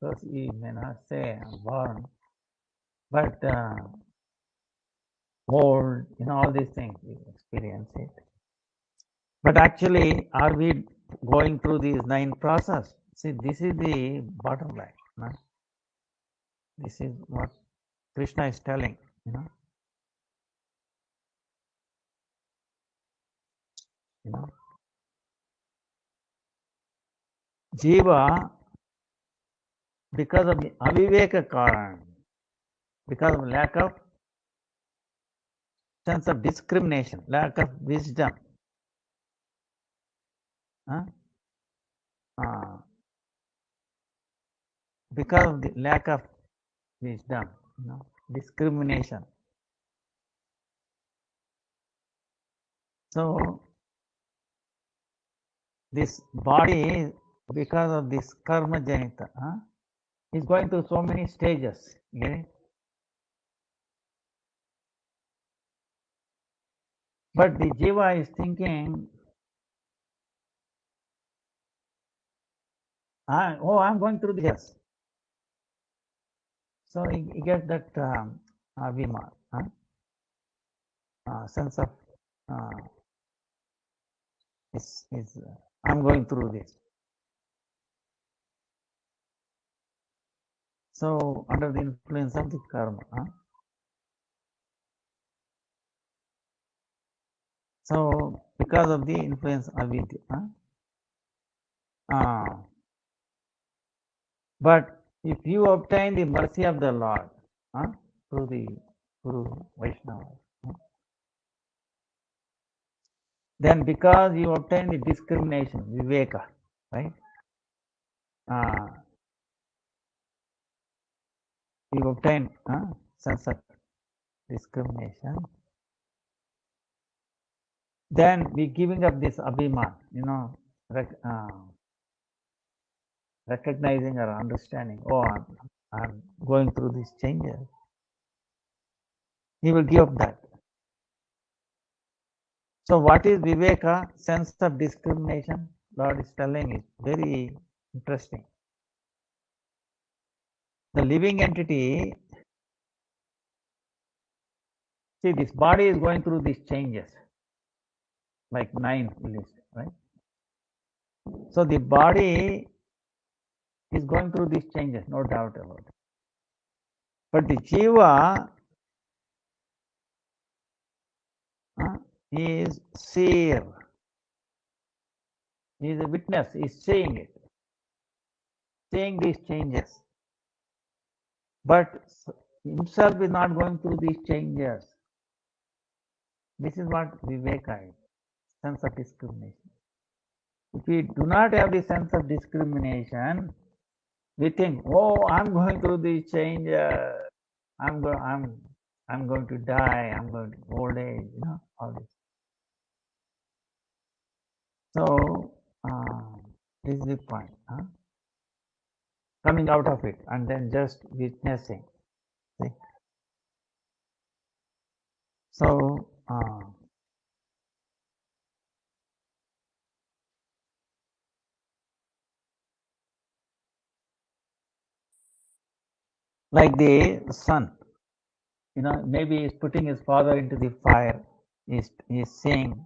because you may not say I'm born, but old, all these things, we experience it. But actually, are we going through these 9 process? See, this is the bottom line. This is what Krishna is telling, Jiva, because of the aviveka karan, because of lack of sense of discrimination, lack of wisdom, because of the lack of wisdom, discrimination. So this body, because of this karma janita, He's going through so many stages. You get it? But the jiva is thinking, I'm going through this. So he gets that abhiman, sense of I'm going through this. So under the influence of the karma. So because of the influence of avidya. But if you obtain the mercy of the Lord through the Guru Vaishnava, then because you obtain the discrimination, viveka, right? You obtain sense of discrimination. Then we giving up this abhiman, recognizing or understanding. I'm going through these changes. He will give up that. So what is viveka? Sense of discrimination. Lord is telling it very interesting. The living entity, see, this body is going through these changes, like 9 list, right? So the body is going through these changes, no doubt about it. But the jiva is seer. He is a witness. He is seeing it, seeing these changes. But himself is not going through these changes. This is what viveka is, sense of discrimination. If we do not have the sense of discrimination, we think, I'm going through these changes. I'm going to die. I'm going to old age. All this. So this is the point. Coming out of it and then just witnessing. See? So like the son, maybe he's putting his father into the fire. He's saying,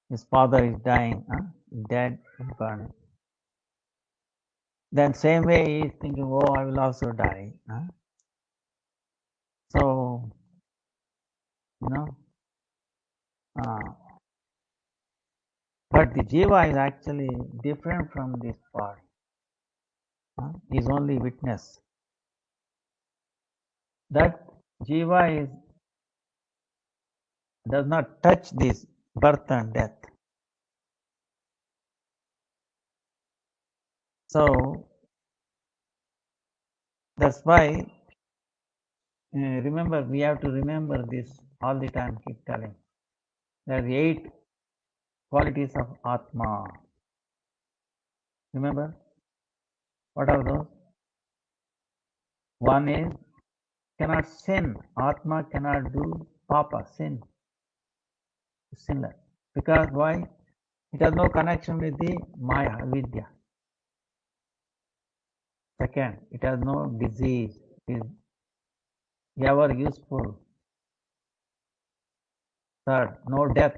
his father is dying, dead and burning. Then same way he is thinking, I will also die. So, but the jiva is actually different from this body. He is only witness. That jiva does not touch this birth and death. So that's why remember, we have to remember this all the time, keep telling. There are 8 qualities of Atma. Remember? What are those? One is cannot sin. Atma cannot do papa, sin. Sinless. Because why? It has no connection with the Maya, Vidya. Second, it has no disease. It is ever useful. Third, no death.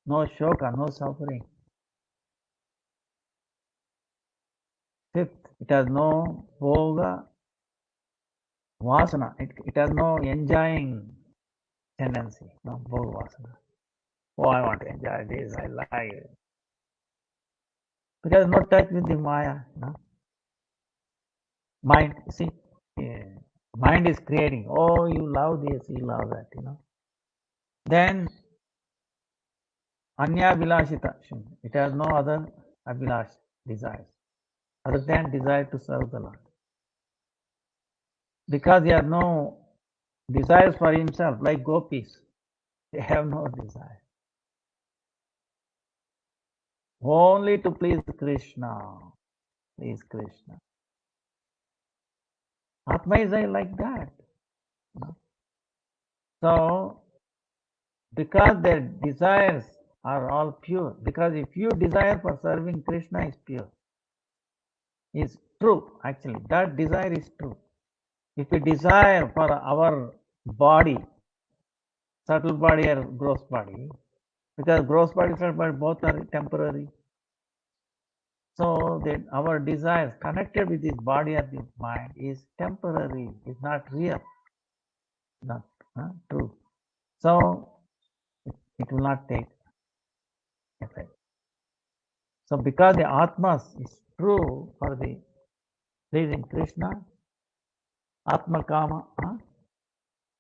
No shoka, no suffering. Fifth, it has no bhoga, vasana. It has no enjoying tendency. No bhoga vasana. I want to enjoy this, I like it. Because no touch with the Maya. Mind, see, mind is creating. You love this, you love that, Then, anya vilashita, it has no other abhilash, desires, other than desire to serve the Lord. Because he has no desires for himself, like gopis, they have no desire. Only to please Krishna. is Krishna. Atma is like that. So, because their desires are all pure, because if you desire for serving Krishna is pure, is true actually, that desire is true. If we desire for our body, subtle body or gross body, because gross body, subtle body both are temporary. So that our desires connected with this body or this mind is temporary, is not real, not true. So it will not take effect. So because the Atmas is true for the pleasing Krishna, Atma Kama,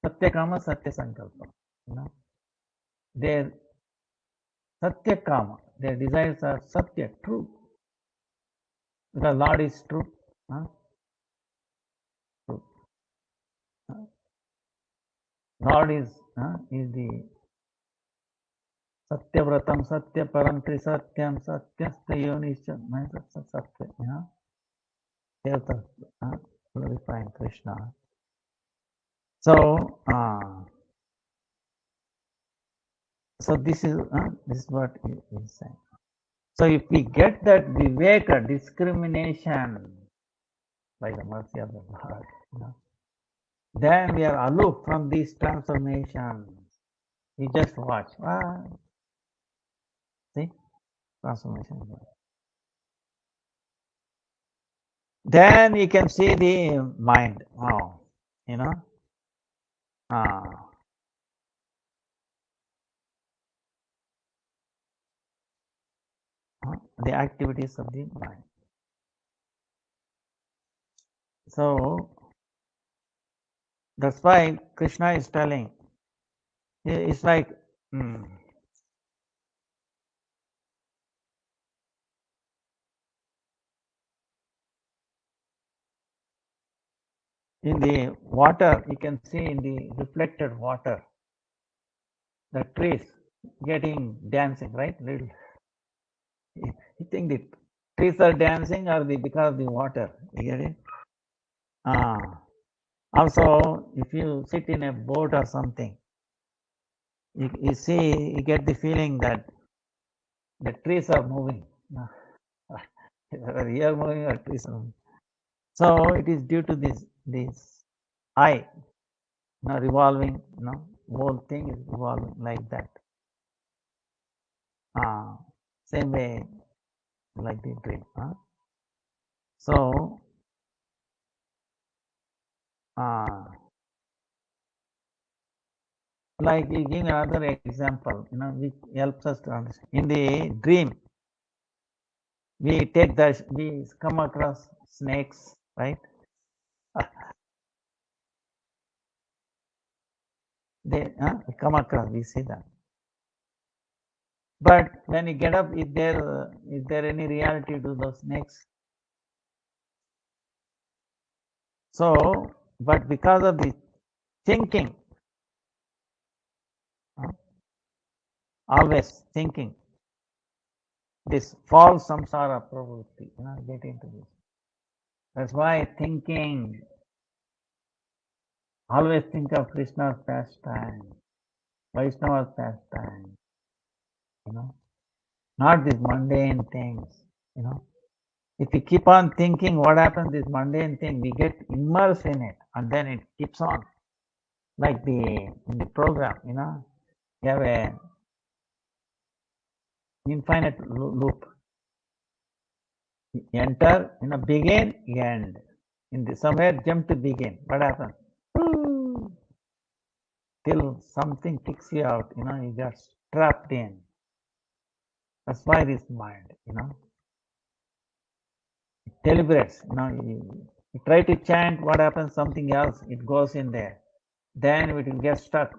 Satya Kama, Satya Sankalpa. Their Satya Kama, their desires are Satya, true. Because Lord is true. True. Lord is the Satyavratam, Satyaparam, Trisatyam, Satyasta Yonisha, Satya, Devata, glorifying Krishna. So, so this is what he is saying. So if we get that viveka, discrimination by the mercy of the Lord, then we are aloof from these transformations. You just watch. See? Transformation. Then you can see the mind. Wow. The activities of the mind. So that's why Krishna is telling. It's like in the water, you can see in the reflected water, the trees getting dancing, right? Little. You think the trees are dancing or because of the water? You get it? Also, if you sit in a boat or something, you see, you get the feeling that the trees are moving. Whether you are moving or trees are moving. So it is due to this eye, revolving, whole thing is revolving like that. Same way like the dream. So, like you give another example, which helps us to understand. In the dream, we come across snakes, right? They come across, we see that. But when you get up, is there any reality to those snakes? So, but because of the thinking, always thinking, this false samsara pravrutti, get into this. That's why thinking, always think of Krishna's pastime, Vaishnava's pastime, not these mundane things, If we keep on thinking what happens, this mundane thing, we get immersed in it, and then it keeps on. Like in the program, you have a infinite loop. You enter, begin, end. Somewhere jump to begin. What happens? Till something kicks you out, you get trapped in. That's why this mind, it deliberates. You try to chant, what happens? Something else, it goes in there. Then it will get stuck,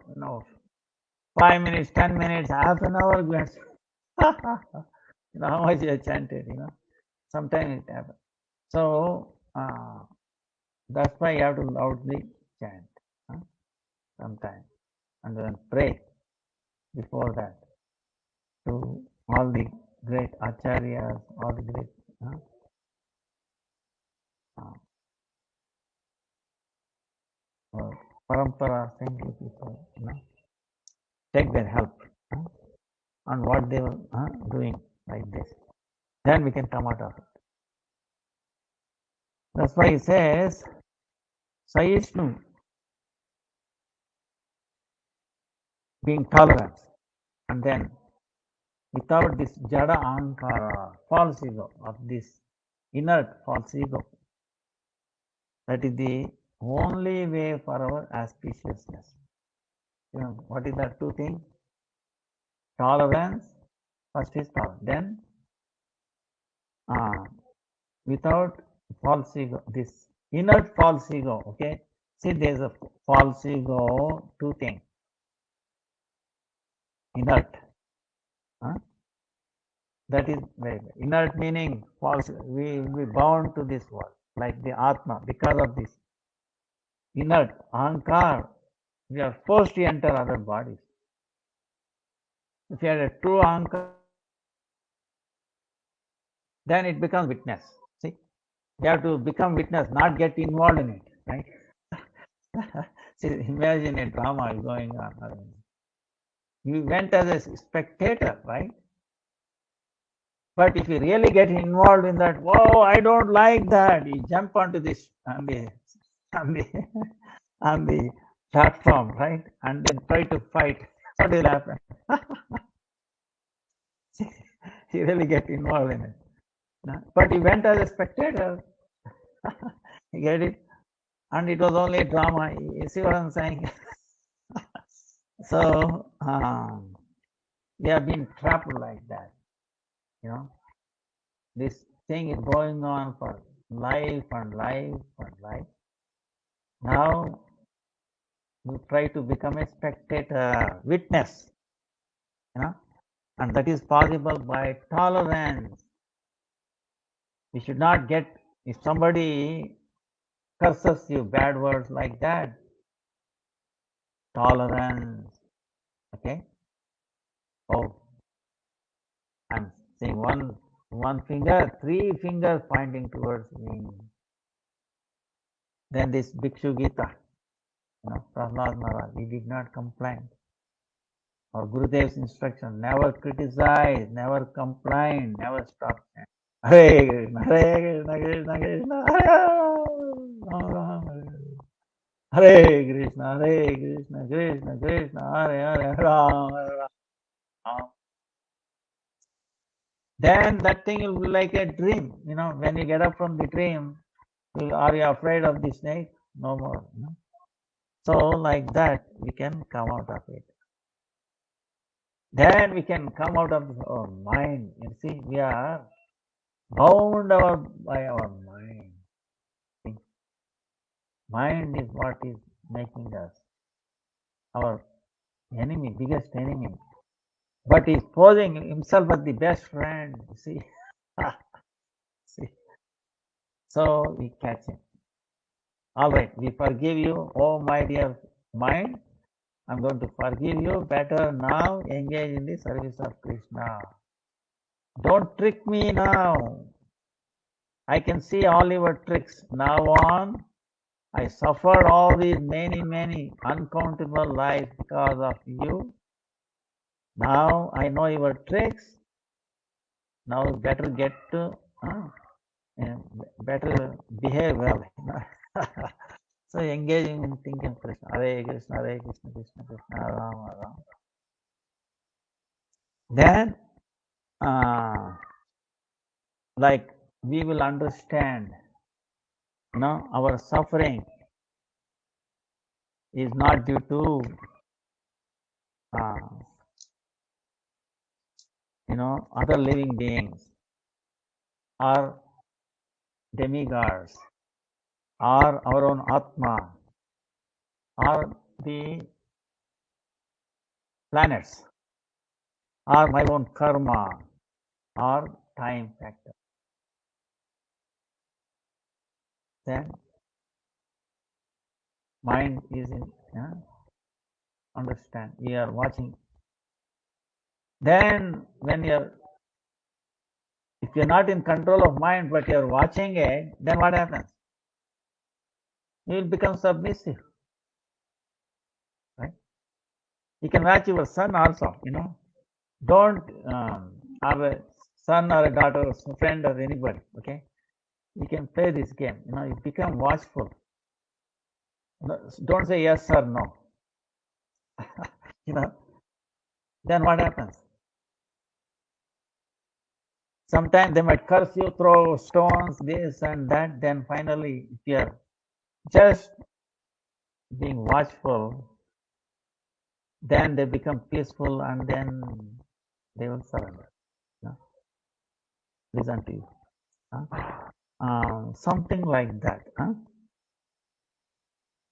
5 minutes, 10 minutes, half an hour gets. How much you have chanted, Sometimes it happens. So, that's why you have to loudly chant sometimes. And then pray before that to all the great acharyas, all the great parampara saintly people, take their help on what they were doing like this. Then we can come out of it. That's why he says, Saishnu, being tolerant, and then without this jada ankara, false ego, of this inert false ego, that is the only way for our auspiciousness. What is that two things? Tolerance, first is tolerance. Then, without false ego, this inert false ego, okay? See, there's a false ego, two things. Inert. That is very inert, meaning false. We will be bound to this world, like the Atma. Because of this inert ahankar, we are forced to enter other bodies. If you have a true ahankar, then it becomes witness. See, you have to become witness, not get involved in it, right? See, imagine a drama going on. You went as a spectator, right? But if you really get involved in that, whoa, I don't like that, you jump onto this on the on the platform, right? And then try to fight. What will happen? You really get involved in it. But you went as a spectator. You get it? And it was only a drama. You see what I'm saying? So we have been trapped like that. This thing is going on for life and life and life. Now you try to become a spectator, witness, and that is possible by tolerance. You should not get, if somebody curses you bad words like that, tolerance, okay? Oh, I'm seeing one finger, three fingers pointing towards me. Then this Bhikshu Gita, Prahlad Maharaj, he did not complain. Or Gurudev's instruction, never criticize, never complain, never stop. Hare Krishna, Krishna Krishna, Hare Krishna, Krishna Krishna, Hare Ram, Ram. Then that thing will be like a dream. When you get up from the dream, are you afraid of the snake? No more. So like that, we can come out of it. Then we can come out of our mind. You see, we are bound by our mind. Mind is what is making us our enemy, biggest enemy. But he's posing himself as the best friend. You see, see. So we catch him. All right, we forgive you, oh my dear mind. I'm going to forgive you. Better now engage in the service of Krishna. Don't trick me now. I can see all your tricks. Now on, I suffered all these many uncountable lives because of you. Now I know your tricks. Now better get to, better behave well. So engaging in thinking Krishna, Hare Krishna, Krishna Krishna, Rama Rama. Then, like we will understand, our suffering is not due to, other living beings or demigods or our own Atma or the planets or my own karma or time factor. Then mind is in, understand, we are watching. Then when if you're not in control of mind but you're watching it, then what happens? You will become submissive. You can watch your son also, Don't, or a son or a daughter, or friend or anybody, okay? You can play this game, you become watchful. Don't say yes or no. Then what happens? Sometimes they might curse you, throw stones, this and that. Then finally, if you are just being watchful, then they become peaceful and then they will surrender. Listen to you. Something like that.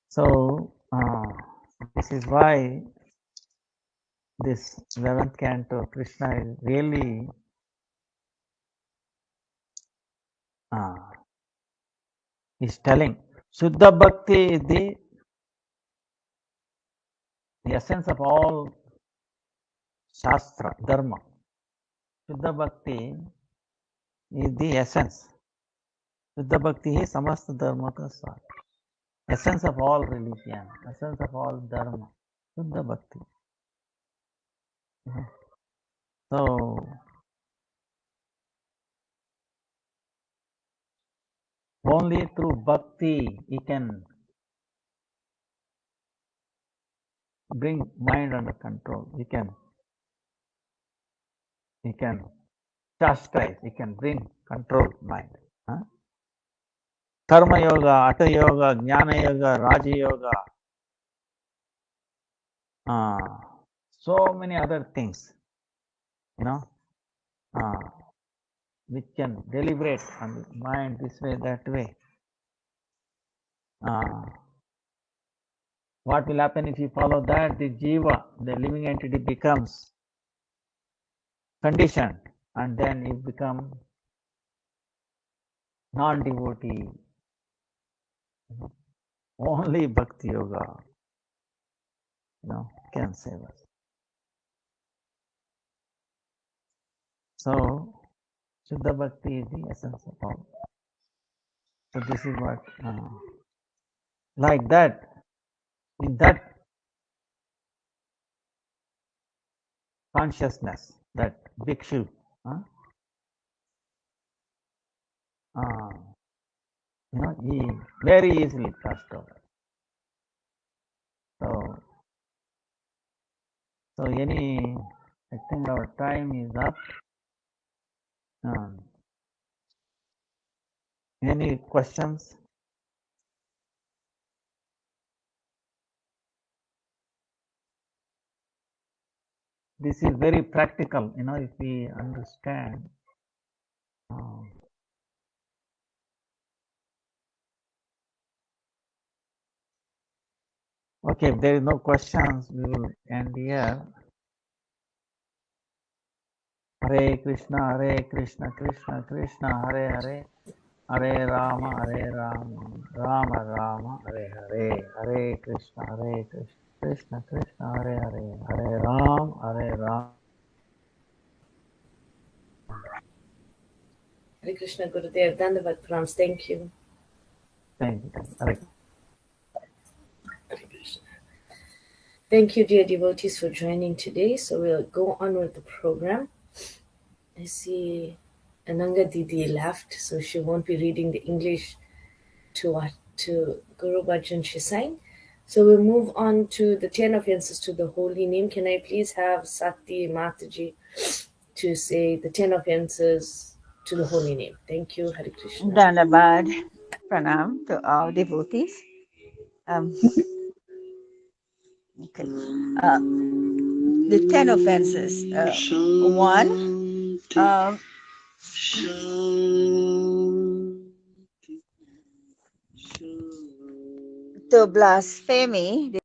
So, this is why this 11th canto, Krishna is really is telling. Shuddha Bhakti is the essence of all Shastra, Dharma. Shuddha Bhakti is the essence. Shuddha Bhakti is samasta dharma ka sar. Essence of all religion, essence of all dharma. Shuddha Bhakti. So, only through bhakti you can bring mind under control. You can chastise, you can bring control mind. Karma yoga, Hatha yoga, Jnana yoga, Raja yoga, so many other things, which can deliberate on the mind this way, that way. What will happen if you follow that? The jiva, the living entity, becomes conditioned, and then you become non-devotee. Only bhakti yoga, can save us. So, Shuddha Bhakti is the essence of all. So this is what, like that, in that consciousness, that bhikshu, he very easily crossed over. So I think our time is up. Any questions? This is very practical, if we understand. Okay, if there is no questions, we will end here. Hare Krishna, Krishna Krishna, Hare Hare, Hare Rama, Rama Rama, Hare Krishna, Krishna Krishna, Hare Ram, Hare Ram. Hare Krishna Gurudev, Dandavat Pranams. Thank you. Thank you. Hare. Hare Krishna. Thank you, dear devotees, for joining today. So we'll go on with the program. I see Ananga Didi left, so she won't be reading the English to Guru Bhajan Shisai. So we'll move on to the 10 offenses to the holy name. Can I please have Sati Mataji to say the 10 offenses to the holy name? Thank you, Hare Krishna. Dandavat Pranam to all devotees. Okay. The 10 offenses. One, to blasphemy